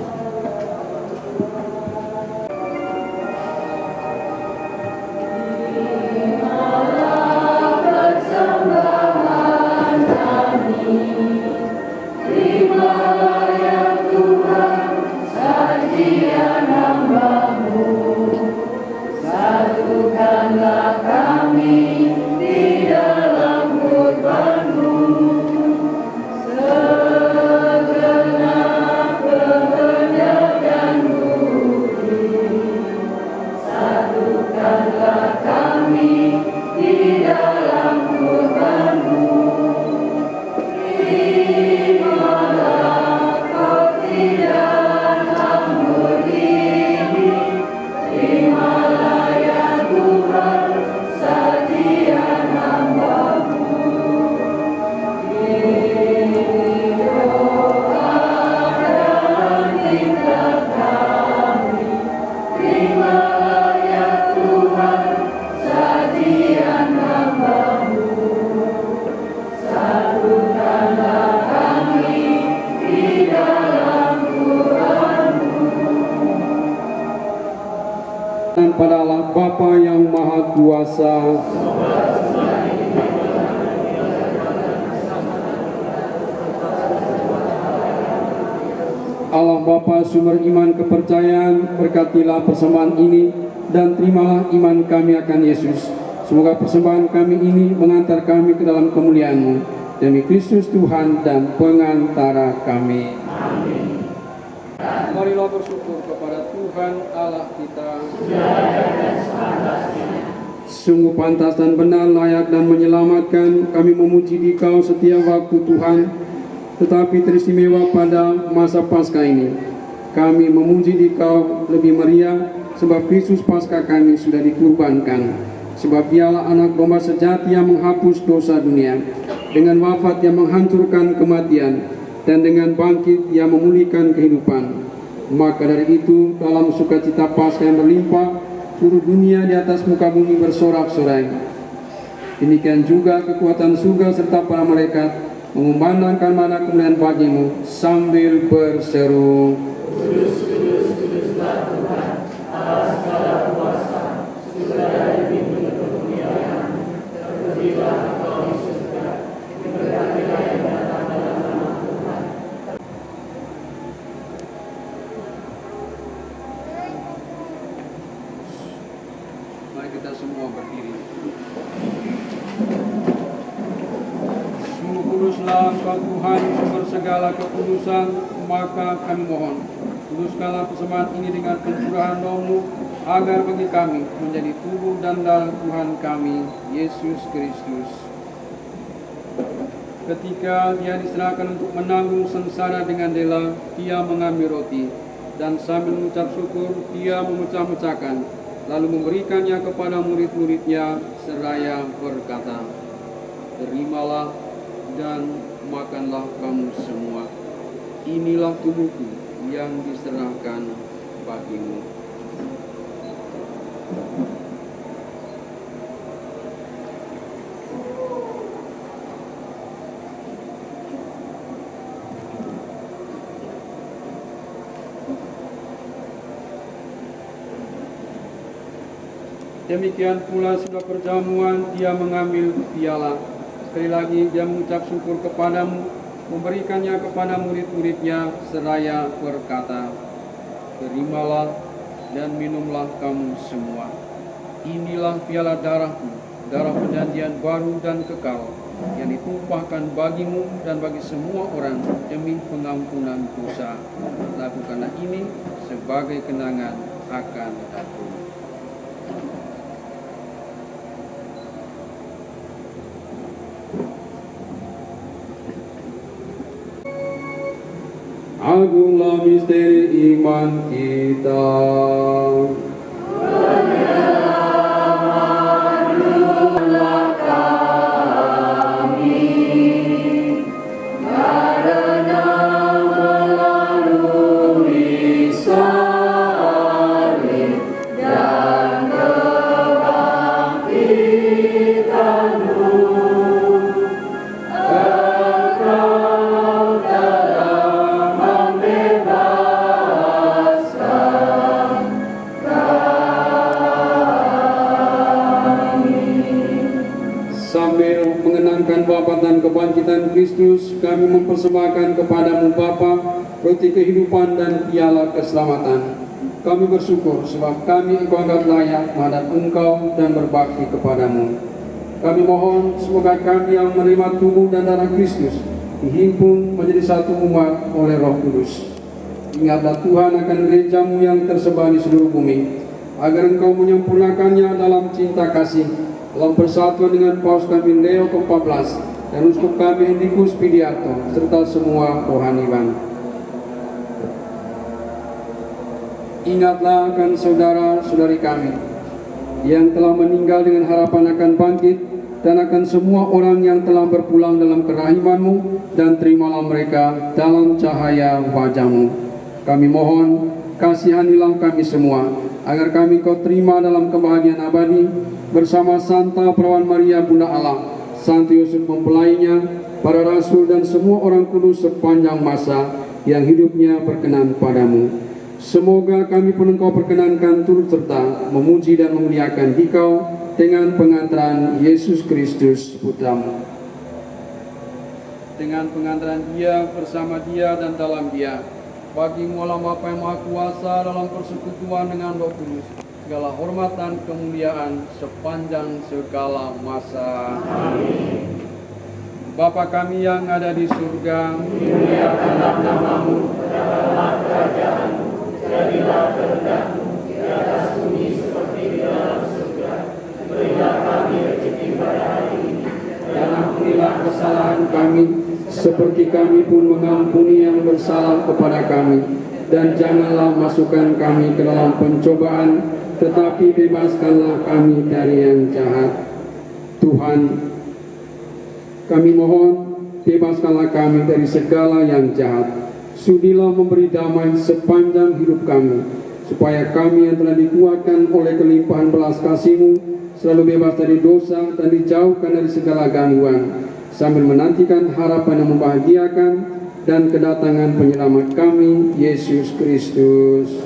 Pada Allah Bapa yang Maha Kuasa, Allah Bapa sumber iman kepercayaan, berkatilah persembahan ini dan terimalah iman kami akan Yesus. Semoga persembahan kami ini mengantar kami ke dalam kemuliaan-Mu demi Kristus Tuhan dan pengantara kami. Amin. Marilah bersyukur kepada Tuhan Allah kita. Sungguh pantas dan benar, layak dan menyelamatkan kami memuji Dikau setiap waktu Tuhan. Tetapi teristimewa pada masa Paskah ini, kami memuji Dikau lebih meriah sebab Kristus Paskah kami sudah dikurbankan. Sebab Dialah anak domba sejati yang menghapus dosa dunia. Dengan wafat yang menghancurkan kematian, dan dengan bangkit yang memulihkan kehidupan. Maka dari itu, dalam sukacita Paskah yang berlimpah, seluruh dunia di atas muka bumi bersorak-sorai. Demikian juga kekuatan surga serta para malaikat mengumandangkan mana kemuliaan bagimu sambil berseru, Kudus, Kudus, Kuduslah Tuhan, Allah segala kuasa, surga dan bumi penuh kemuliaan. Terpujilah Engkau di surga, diberkatilah yang datang dalam nama Tuhan. Mari kita semua berdiri. Sungguh kuduslah Engkau Tuhan, sumber segala kekudusan, maka kami mohon, kuduskanlah persembahan ini dengan pencurahan Roh-Mu, agar bagi kami menjadi tubuh dan darah Tuhan kami, Yesus Kristus. Ketika Dia diserahkan untuk menanggung sengsara dengan rela, Dia mengambil roti, dan sambil mengucap syukur dia memecah-mecahkan, lalu memberikannya kepada murid-muridnya seraya berkata, "Terimalah dan makanlah kamu semua. Inilah tubuhku yang diserahkan bagimu." Demikian pula sudah perjamuan dia mengambil piala. Sekali lagi dia mengucap syukur kepadamu, memberikannya kepada murid-muridnya seraya berkata, "Terimalah dan minumlah kamu semua. Inilah piala darahku, darah perjanjian baru dan kekal, yang ditumpahkan bagimu dan bagi semua orang demi pengampunan dosa. Lakukanlah ini sebagai kenangan akan aku." Agunglah misteri iman kita. Sambil mengenangkan wafat dan kebangkitan Kristus, kami mempersembahkan kepadamu Bapa roti kehidupan dan piala keselamatan. Kami bersyukur sebab kami Engkau anggap layak menghadap Engkau dan berbakti kepadamu. Kami mohon semoga kami yang menerima tubuh dan darah Kristus dihimpun menjadi satu umat oleh Roh Kudus. Ingatlah Tuhan akan gerejamu yang tersebar di seluruh bumi, agar Engkau menyempurnakannya dalam cinta kasih, dalam persatuan dengan Paus kami Leo ke-14 dan uskup kami Henrikus Pidiarto serta semua rohaniwan. Ingatlah akan saudara-saudari kami yang telah meninggal dengan harapan akan bangkit, dan akan semua orang yang telah berpulang dalam kerahiman-Mu, dan terimalah mereka dalam cahaya wajah-Mu. Kami mohon, kasihanilah kami semua, agar kami Kau terima dalam kebahagiaan abadi bersama Santa Perawan Maria Bunda Allah, Santo Yusuf mempelainya, para rasul dan semua orang kudus sepanjang masa yang hidupnya berkenan padamu. Semoga kami pun Engkau perkenankan turut serta memuji dan memuliakan Dikau dengan pengantaran Yesus Kristus Putramu. Dengan pengantaran Dia, bersama Dia dan dalam Dia, bagi-Mu Allah Bapa yang Maha Kuasa dalam persekutuan dengan Roh Kudus, segala hormat dan kemuliaan sepanjang segala masa. Amin. Bapa kami yang ada di surga, dimuliakanlah nama-Mu, berkatlah kerajaan-Mu, jadilah kehendak-Mu di atas bumi seperti di dalam surga. Berilah kami rezeki pada hari ini, dan ampunilah kesalahan kami, seperti kami pun mengampuni yang bersalah kepada kami. Dan janganlah masukkan kami ke dalam pencobaan, tetapi bebaskanlah kami dari yang jahat. Tuhan, kami mohon, bebaskanlah kami dari segala yang jahat. Sudilah memberi damai sepanjang hidup kami, supaya kami yang telah dikuatkan oleh kelimpahan belas kasih-Mu selalu bebas dari dosa dan dijauhkan dari segala gangguan, sambil menantikan harapan yang membahagiakan dan kedatangan penyelamat kami, Yesus Kristus.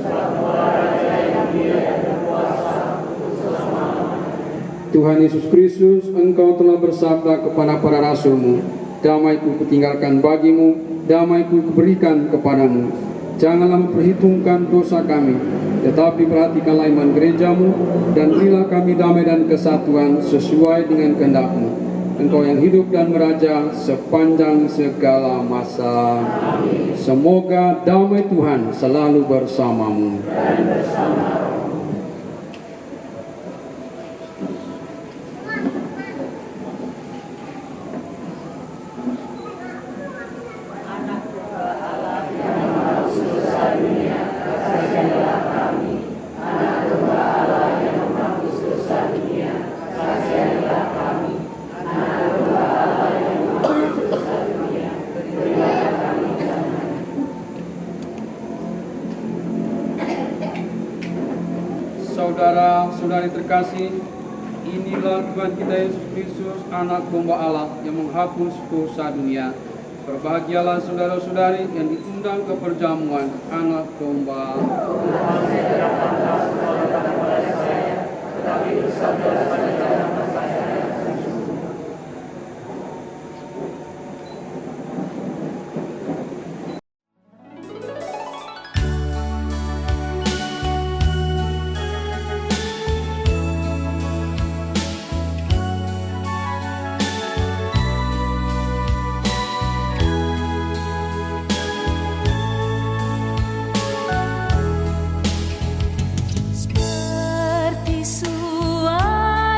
Tuhan Yesus Kristus, Engkau telah bersabda kepada para rasul-Mu, "Damai-Ku kutinggalkan bagi-Mu, damai-Ku kuberikan kepadamu." Janganlah memperhitungkan dosa kami, tetapi perhatikanlah iman gereja-Mu, dan berilah kami damai dan kesatuan sesuai dengan kehendak-Mu. Engkau yang hidup dan meraja sepanjang segala masa. Amin. Semoga damai Tuhan selalu bersamamu. Dan bersama Anak Allah yang Maha Suci dunia, saudara-saudari terkasih, inilah Tuhan kita Yesus Kristus, Anak Domba Allah yang menghapus dosa dunia. Berbahagialah saudara-saudari yang diundang ke perjamuan Anak Domba. Seperti suara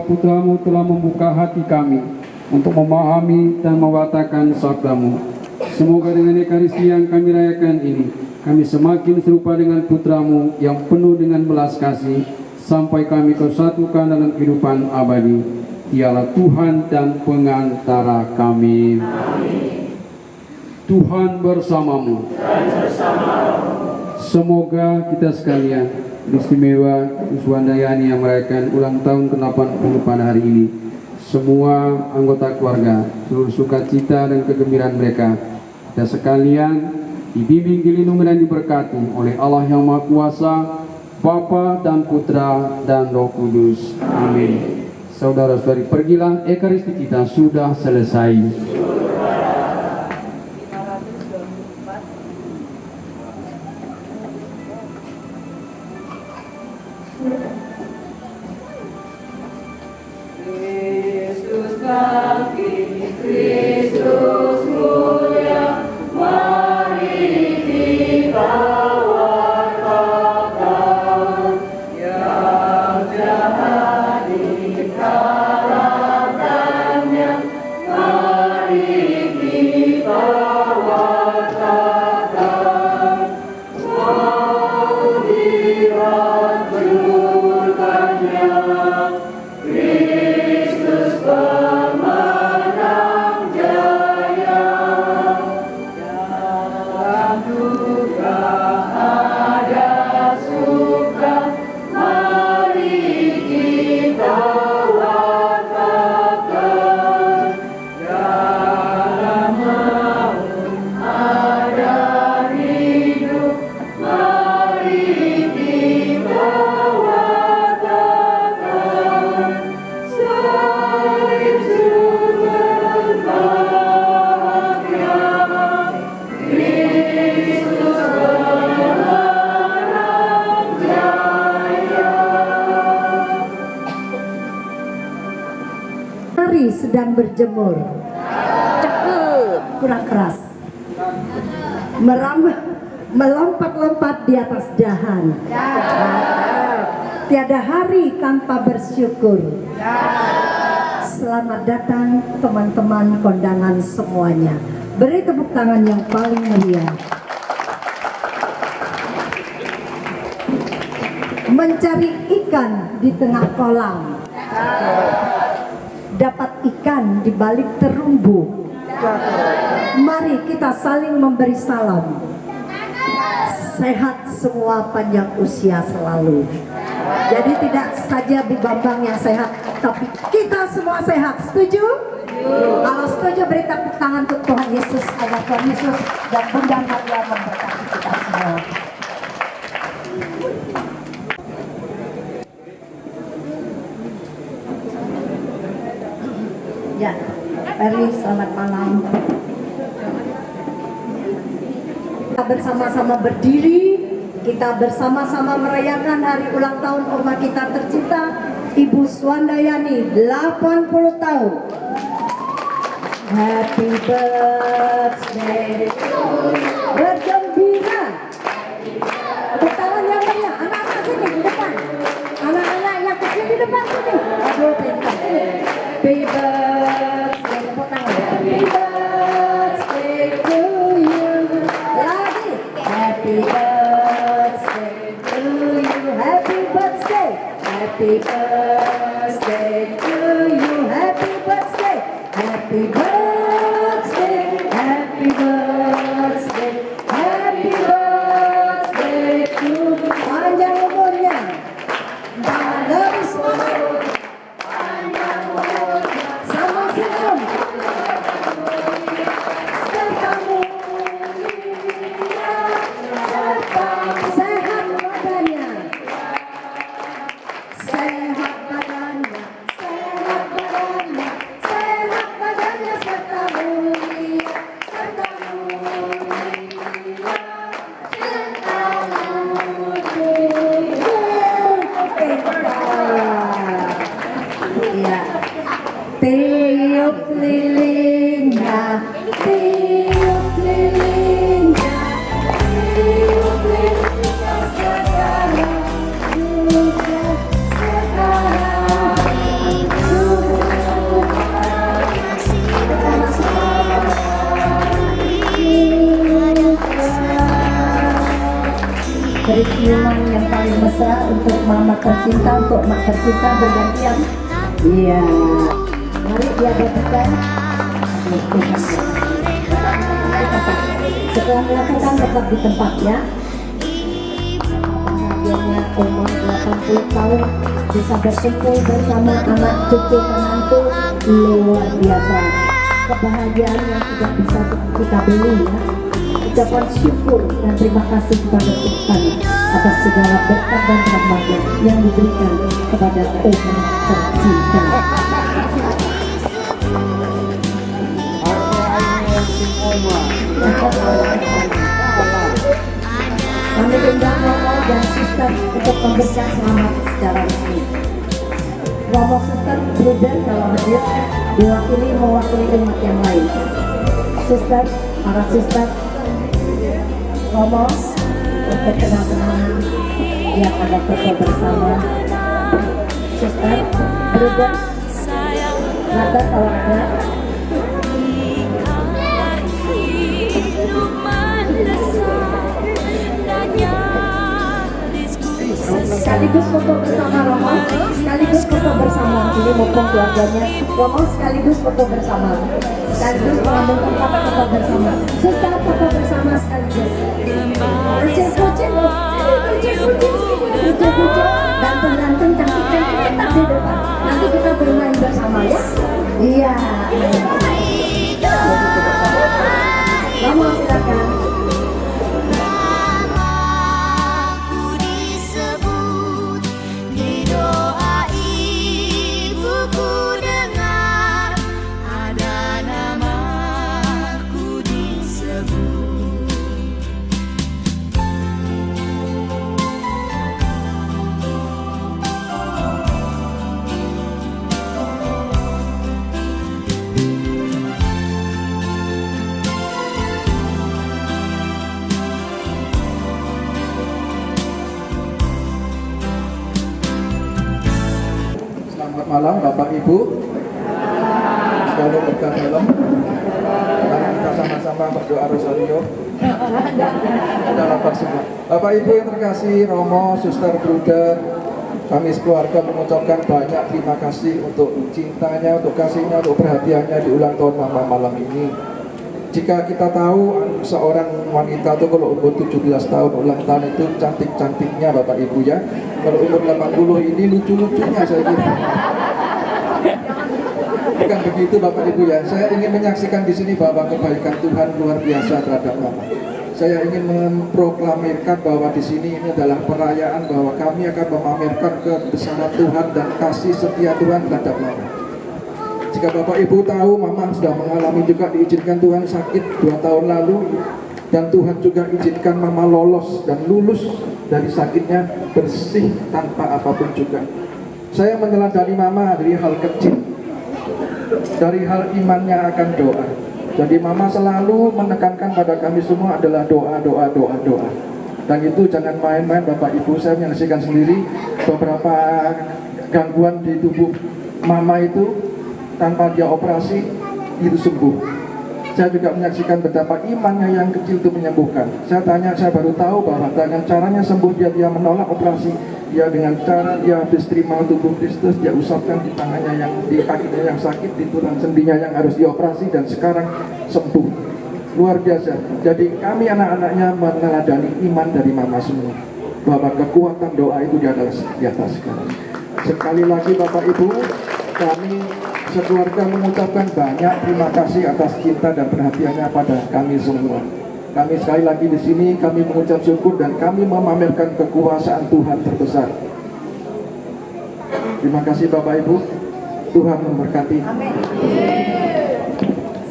bahwa putramu telah membuka hati kami untuk memahami dan mewartakan sabdamu. Semoga dengan Ekaristi yang kami rayakan ini, kami semakin serupa dengan putramu yang penuh dengan belas kasih, sampai kami tersatukan dalam kehidupan abadi. Dialah Tuhan dan pengantara kami. Amin. Tuhan bersamamu. Semoga kita sekalian, istimewa Kuswandayani yang merayakan ulang tahun ke-80 pada hari ini, semua anggota keluarga, seluruh sukacita dan kegembiraan mereka, kita sekalian dibimbing, dilindungi dan diberkati oleh Allah yang Maha Kuasa, Bapa dan Putra dan Roh Kudus. Amin. Saudara-saudari, pergilah, Ekaristi kita sudah selesai. Kristus bangkit, Kristus mulia, mari kita wartakan yang jahat dikalahkannya, mari kita wartakan mau dihancurkannya. Kristus pemenang jaya, dalam duka ada suka, mari kita wartakan, dalam maut ada hidup, mari kita wartakan. Salib sumber bahagia, Kristus pemenang jaya. Hari sedang berjemur. Cakep. Kurang keras. Melompat-lompat di atas dahan. Tiada hari tanpa bersyukur. Selamat datang teman-teman kondangan semuanya. Beri tepuk tangan yang paling meriah. Mencari ikan di tengah kolam, dapat ikan di balik terumbu. Mari kita saling memberi salam. Sehat semua, panjang usia selalu. Jadi tidak saja Bi Bambang yang sehat, tapi kita semua sehat. Setuju? Kalau setuju, beri tepuk tangan untuk Tuhan Yesus, agar Tuhan Yesus dan Bunda Maria memberkati kita semua. Ya, Perli, selamat malam. Kita bersama-sama berdiri, kita bersama-sama merayakan hari ulang tahun oma kita tercinta, Ibu Swandayani, 80 tahun. Happy birthday to you. Bergembira. Tepuk tangan yang meriah. Anak-anak sini di depan. Anak-anak yang kecil di depan sini. Aduh, pintar. Happy birthday. Tepuk tangan. Happy birthday to you. Lagi. Happy birthday to you. Happy birthday. Happy birthday to you. Happy birthday. Happy birthday. Happy birthday. Happy birthday to you. Panjang umurnya. Dan lebih semangat. Panjang umurnya. Sama senyum. Serta mulia. Serta sehat badannya. Sehat badannya. Sehat badannya. Sehat badannya serta mulia. Serta mulia. Serta mulia. Ya. Tiup lilinnya, tiup lilinnya, tiup lilinnya sekarang juga sekarang. beri senyuman yang paling mesra untuk mama tercinta, untuk mak tercinta bergantian. Iya, mari diadakan. Setelah melakukan tetap di tempatnya. Bahagianya umur 80 tahun bisa berkumpul bersama anak cucu menantu, luar biasa. Kebahagiaan yang tidak bisa kita beli ya. Ucapan syukur dan terima kasih kepada Tuhan atas segala berkat dan rahmat yang diberikan kepada umat tercinta. Kami undang Romo dan Suster untuk memberikan selamat secara resmi. Romo, Suster, Bruder kalau hadir mewakili umat yang lain. Suster, para Suster, Romo, untuk kenal-kenalan yang ada foto bersama. Suster, Bruder, Brother kalau ada. Sekaligus foto bersama Romo, sekaligus foto bersama. Ini mumpung keluarganya Romo, sekaligus foto bersama, sekaligus mengambil tempat foto bersama. Suster, foto bersama sekaligus. Kucing, ganteng-ganteng, cantik-cantik tetap di depan. Nanti kita bermain bersama ya. Iya. Romo, silakan. Selamat malam Bapak Ibu, selalu berkah dalam. Mari kita sama-sama berdoa rosario. Kita lapar semua. Bapak Ibu yang terkasih, Romo, Suster, Bruder, kami sekeluarga mengucapkan banyak terima kasih untuk cintanya, untuk kasihnya, untuk perhatiannya di ulang tahun Mama malam ini. Jika kita tahu seorang wanita itu kalau umur 17 tahun ulang tahun itu cantik-cantiknya Bapak Ibu ya. Kalau umur 80 ini lucu-lucunya saya kira. Bukan begitu Bapak Ibu ya. Saya ingin menyaksikan di sini bahwa kebaikan Tuhan luar biasa terhadap Mama. Saya ingin memproklamirkan bahwa di sini ini adalah perayaan bahwa kami akan memamerkan kebesaran Tuhan dan kasih setia Tuhan terhadap Mama. Jika Bapak Ibu tahu, Mama sudah mengalami juga diizinkan Tuhan sakit 2 tahun lalu, dan Tuhan juga izinkan Mama lolos dan lulus dari sakitnya bersih tanpa apapun juga. Saya meneladani Mama dari hal kecil, dari hal imannya akan doa. Jadi Mama selalu menekankan pada kami semua adalah doa. Dan itu jangan main-main Bapak Ibu. Saya menyaksikan sendiri beberapa gangguan di tubuh Mama itu tanpa dia operasi itu sembuh. Saya juga menyaksikan betapa imannya yang kecil itu menyembuhkan. Saya baru tahu bahwa dengan caranya sembuh dia menolak operasi. Dia dengan cara dia habis terima tubuh Kristus, dia usapkan di tangannya yang di kakinya yang sakit, di tulang sendinya yang harus dioperasi, dan sekarang sembuh. Luar biasa. Jadi kami anak-anaknya meneladani iman dari Mama semua, bahwa kekuatan doa itu di atas segala. Sekali lagi Bapak Ibu, kami sekeluarga mengucapkan banyak terima kasih atas cinta dan perhatiannya pada kami semua. Kami sekali lagi di sini kami mengucap syukur dan kami memamerkan kekuasaan Tuhan terbesar. Terima kasih Bapak Ibu. Tuhan memberkati. Amin.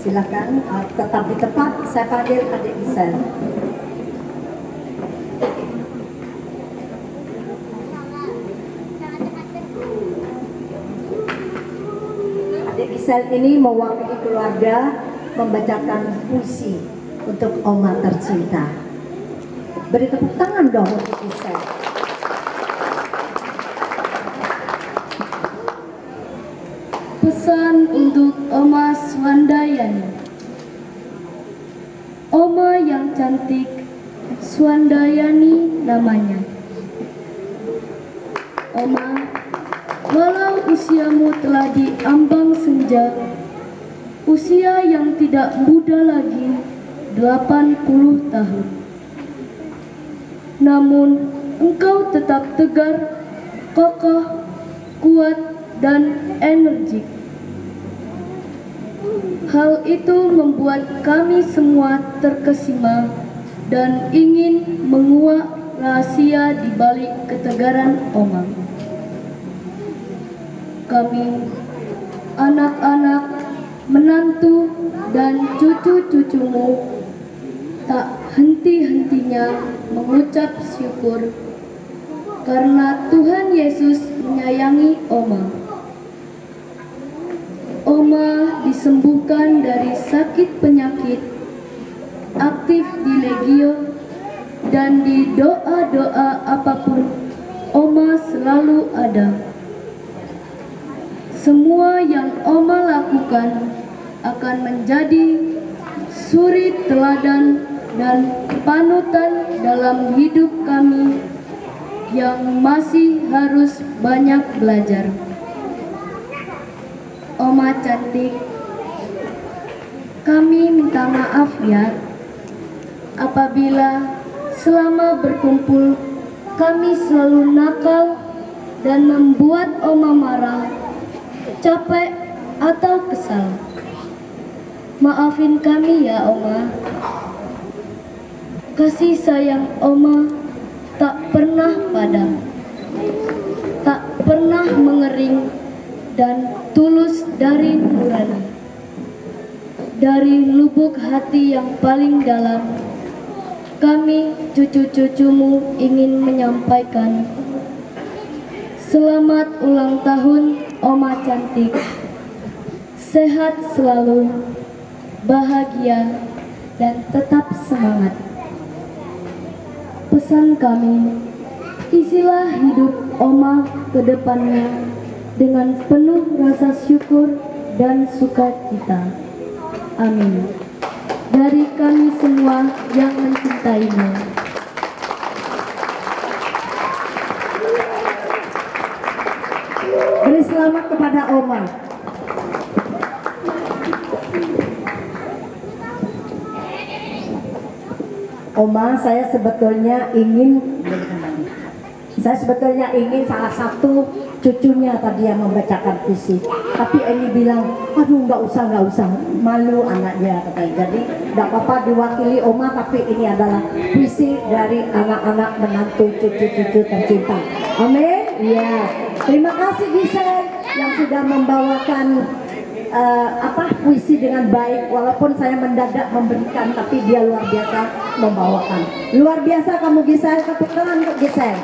Silakan tetap di tempat. Saya panggil Adik Gisel. Adik Gisel ini mewakili keluarga membacakan puisi untuk Oma tercinta. Beri tepuk tangan dong untuk Gisel. Pesan untuk Oma Swandayani. Oma yang cantik, Swandayani namanya. Oma, walau usiamu telah diambang senja, usia yang tidak muda lagi, 80 tahun. Namun, engkau tetap tegar, kokoh, kuat, dan energik. Hal itu membuat kami semua terkesima dan ingin menguak rahasia di balik ketegaran Oma. Kami, anak-anak, menantu, dan cucu-cucumu tak henti-hentinya mengucap syukur karena Tuhan Yesus menyayangi Oma. Oma disembuhkan dari sakit penyakit, aktif di Legio, dan di doa-doa apapun Oma selalu ada. Semua yang Oma lakukan akan menjadi suri teladan dan panutan dalam hidup kami yang masih harus banyak belajar. Oma cantik, kami minta maaf ya apabila selama berkumpul kami selalu nakal dan membuat Oma marah, capek, atau kesal. Maafin kami ya Oma. Kasih sayang Oma tak pernah padam, tak pernah mengering, dan tulus dari nurani. Dari lubuk hati yang paling dalam, kami cucu-cucumu ingin menyampaikan selamat ulang tahun Oma cantik. Sehat selalu, bahagia, dan tetap semangat. Pesan kami, isilah hidup Oma ke depannya dengan penuh rasa syukur dan sukacita. Amin. Dari kami semua yang mencintaimu. Beri selamat kepada Oma. Oma, saya sebetulnya ingin salah satu cucunya tadi yang membacakan puisi, tapi Eni bilang, aduh nggak usah, malu anaknya katanya. Jadi nggak apa-apa diwakili Oma, tapi ini adalah puisi dari anak-anak menantu cucu-cucu tercinta. Amin. Iya. Terima kasih Gisel yang sudah membawakan puisi dengan baik, walaupun saya mendadak memberikan, tapi dia luar biasa membawakan. Luar biasa kamu Gisel, tepuk tangan untuk Gisel.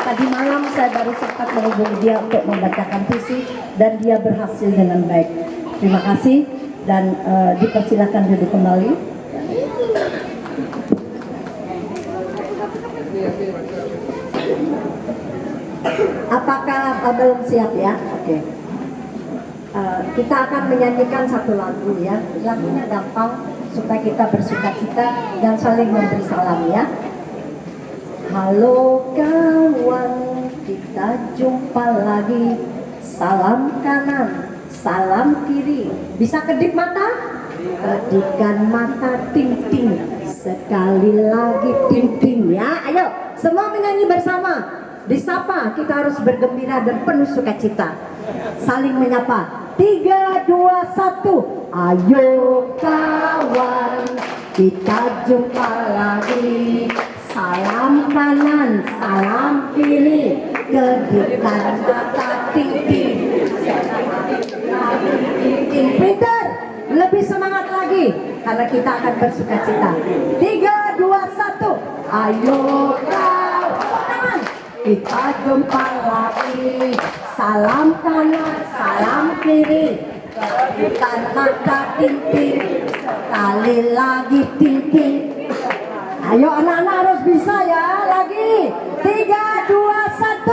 Tadi malam saya baru sempat menghubungi dia untuk membacakan puisi dan dia berhasil dengan baik. Terima kasih dan dipersilakan duduk kembali. Apakah belum siap ya? Oke. Kita akan menyanyikan satu lagu ya. Lagunya gampang supaya kita bersukacita dan saling memberi salam ya. Halo kawan, kita jumpa lagi. Salam kanan, salam kiri. Bisa kedip mata? Kedipkan mata, ting ting. Sekali lagi ting ting ya. Ayo, semua menyanyi bersama. Disapa, kita harus bergembira dan penuh sukacita. Saling menyapa. 3, 2, 1. Ayo kawan, kita jumpa lagi. Salam kanan, salam kiri, kedipkan mata, ting ting. Pinter, lebih semangat lagi karena kita akan bersukacita. 3, 2, 1. Ayo kawan, kita jumpa lagi. Salam kanan, salam kiri, kedipkan mata, ting ting. Sekali lagi ting ting. Ayo anak-anak harus bisa ya, lagi 3, 2, 1.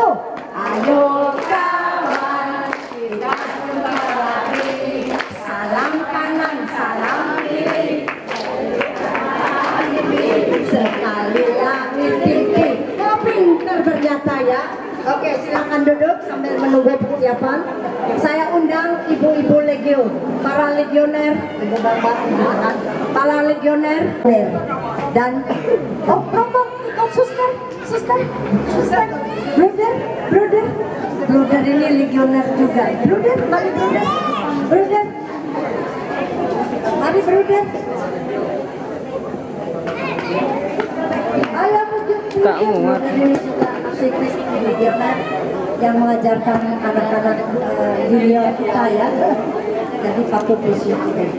Ayo kawan, kita jumpa lagi. Salam kanan, salam kiri, sekali sambil menunggu persiapan, saya undang ibu-ibu legio, para legioner, para legioner, dan rombong, suster, brother ini legioner juga. Brother, mari brother. Ayo Tak muat. ini juga masih Kristi legioner yang mengajarkan anak-anak junior kita ya. Jadi Pak Presiden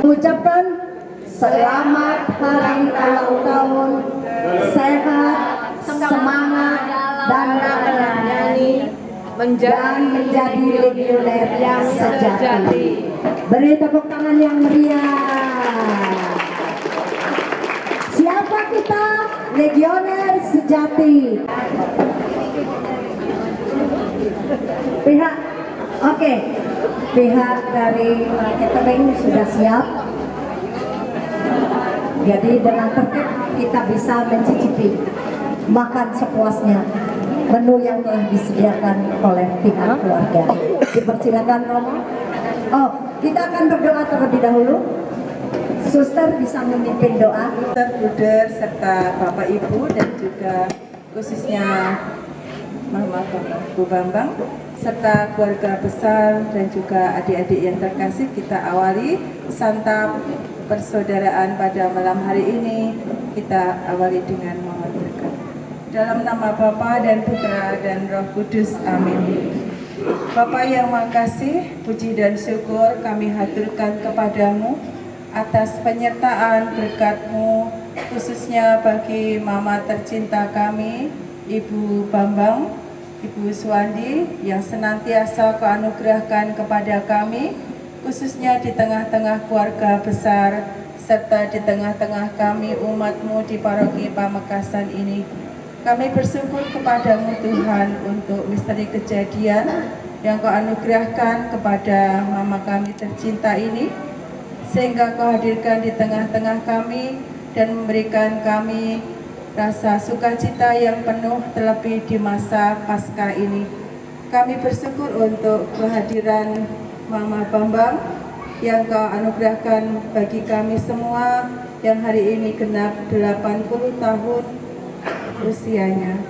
mengucapkan selamat hari ulang tahun, sehat, semangat dan menjadi legioner yang sejati. Beri tepuk tangan yang meriah. Siapa kita? Legioner sejati. Pihak dari catering sudah siap. Jadi dengan tertib kita bisa mencicipi makan sepuasnya menu yang telah disediakan oleh pihak keluarga. Dipersilakan Romo. Kita akan berdoa terlebih dahulu. Suster bisa memimpin doa. Bruder serta Bapak Ibu dan juga khususnya Mama Bu Bambang serta keluarga besar dan juga adik-adik yang terkasih, kita awali santap persaudaraan pada malam hari ini. Kita awali dengan mohon berkat. Dalam nama Bapa dan Putra dan Roh Kudus, amin. Bapa yang Maha Kasih, puji dan syukur kami haturkan kepadamu atas penyertaan berkat-Mu, khususnya bagi Mama tercinta kami, Ibu Bambang, Ibu Suwandi, yang senantiasa Kau anugerahkan kepada kami, khususnya di tengah-tengah keluarga besar, serta di tengah-tengah kami umat-Mu di paroki Pamekasan ini. Kami bersyukur kepadamu Tuhan untuk misteri kejadian yang Kau anugerahkan kepada Mama kami tercinta ini, sehingga Kau hadirkan di tengah-tengah kami dan memberikan kami rasa sukacita yang penuh terlebih di masa Paskah ini. Kami bersyukur untuk kehadiran Mama Bambang yang Kau anugerahkan bagi kami semua yang hari ini genap 80 tahun usianya.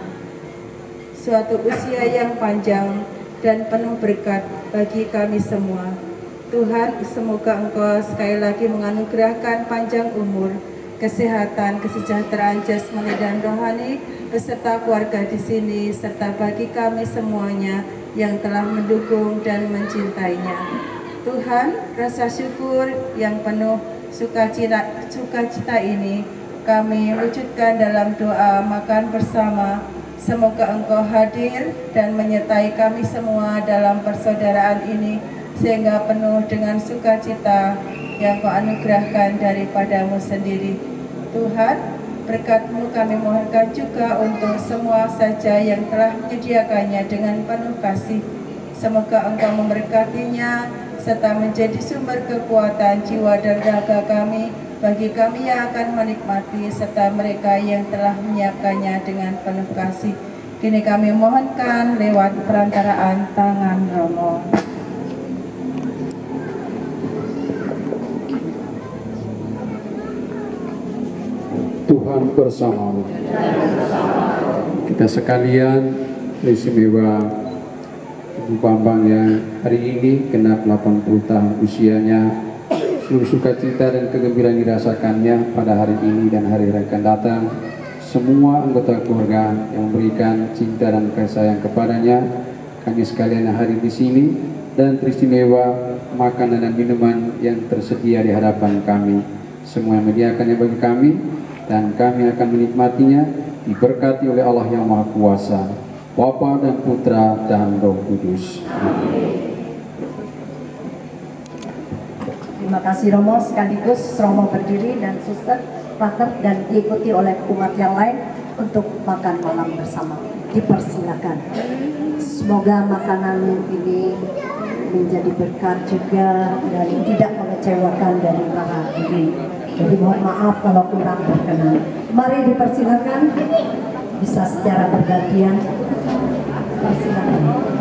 Suatu usia yang panjang dan penuh berkat bagi kami semua. Tuhan, semoga Engkau sekali lagi menganugerahkan panjang umur, kesehatan, kesejahteraan jasmani dan rohani beserta keluarga di sini, serta bagi kami semuanya yang telah mendukung dan mencintainya. Tuhan, rasa syukur yang penuh sukacita ini kami wujudkan dalam doa makan bersama. Semoga Engkau hadir dan menyertai kami semua dalam persaudaraan ini, sehingga penuh dengan sukacita yang Kau anugerahkan daripadamu sendiri. Tuhan, berkat-Mu kami mohonkan juga untuk semua saja yang telah menyediakannya dengan penuh kasih. Semoga Engkau memberkatinya serta menjadi sumber kekuatan jiwa dan raga kami, bagi kami yang akan menikmati serta mereka yang telah menyiapkannya dengan penuh kasih. Kini kami mohonkan lewat perantaraan tangan Romo. Tuhan bersamamu. Kita sekalian istimewa Ibu Bambang yang hari ini genap 80 tahun usianya. Seluruh sukacita dan kegembiraan dirasakannya pada hari ini dan hari yang akan datang. Semua anggota keluarga yang memberikan cinta dan kasih sayang kepadanya, kami sekalian yang hadir di sini, dan teristimewa makanan dan minuman yang tersedia di hadapan kami. Semua yang menyediakannya bagi kami, dan kami akan menikmatinya, diberkati oleh Allah yang Maha Kuasa, Bapa dan Putra dan Roh Kudus. Amin. Terima kasih Romo, sekaligus Romo berdiri dan suster, pater, dan diikuti oleh umat yang lain untuk makan malam bersama. Dipersilakan. Semoga makanan ini menjadi berkat juga dan tidak mengecewakan dari para diri. Jadi mohon maaf kalau kurang berkenan. Mari dipersilakan, bisa secara bergantian. Persilakan.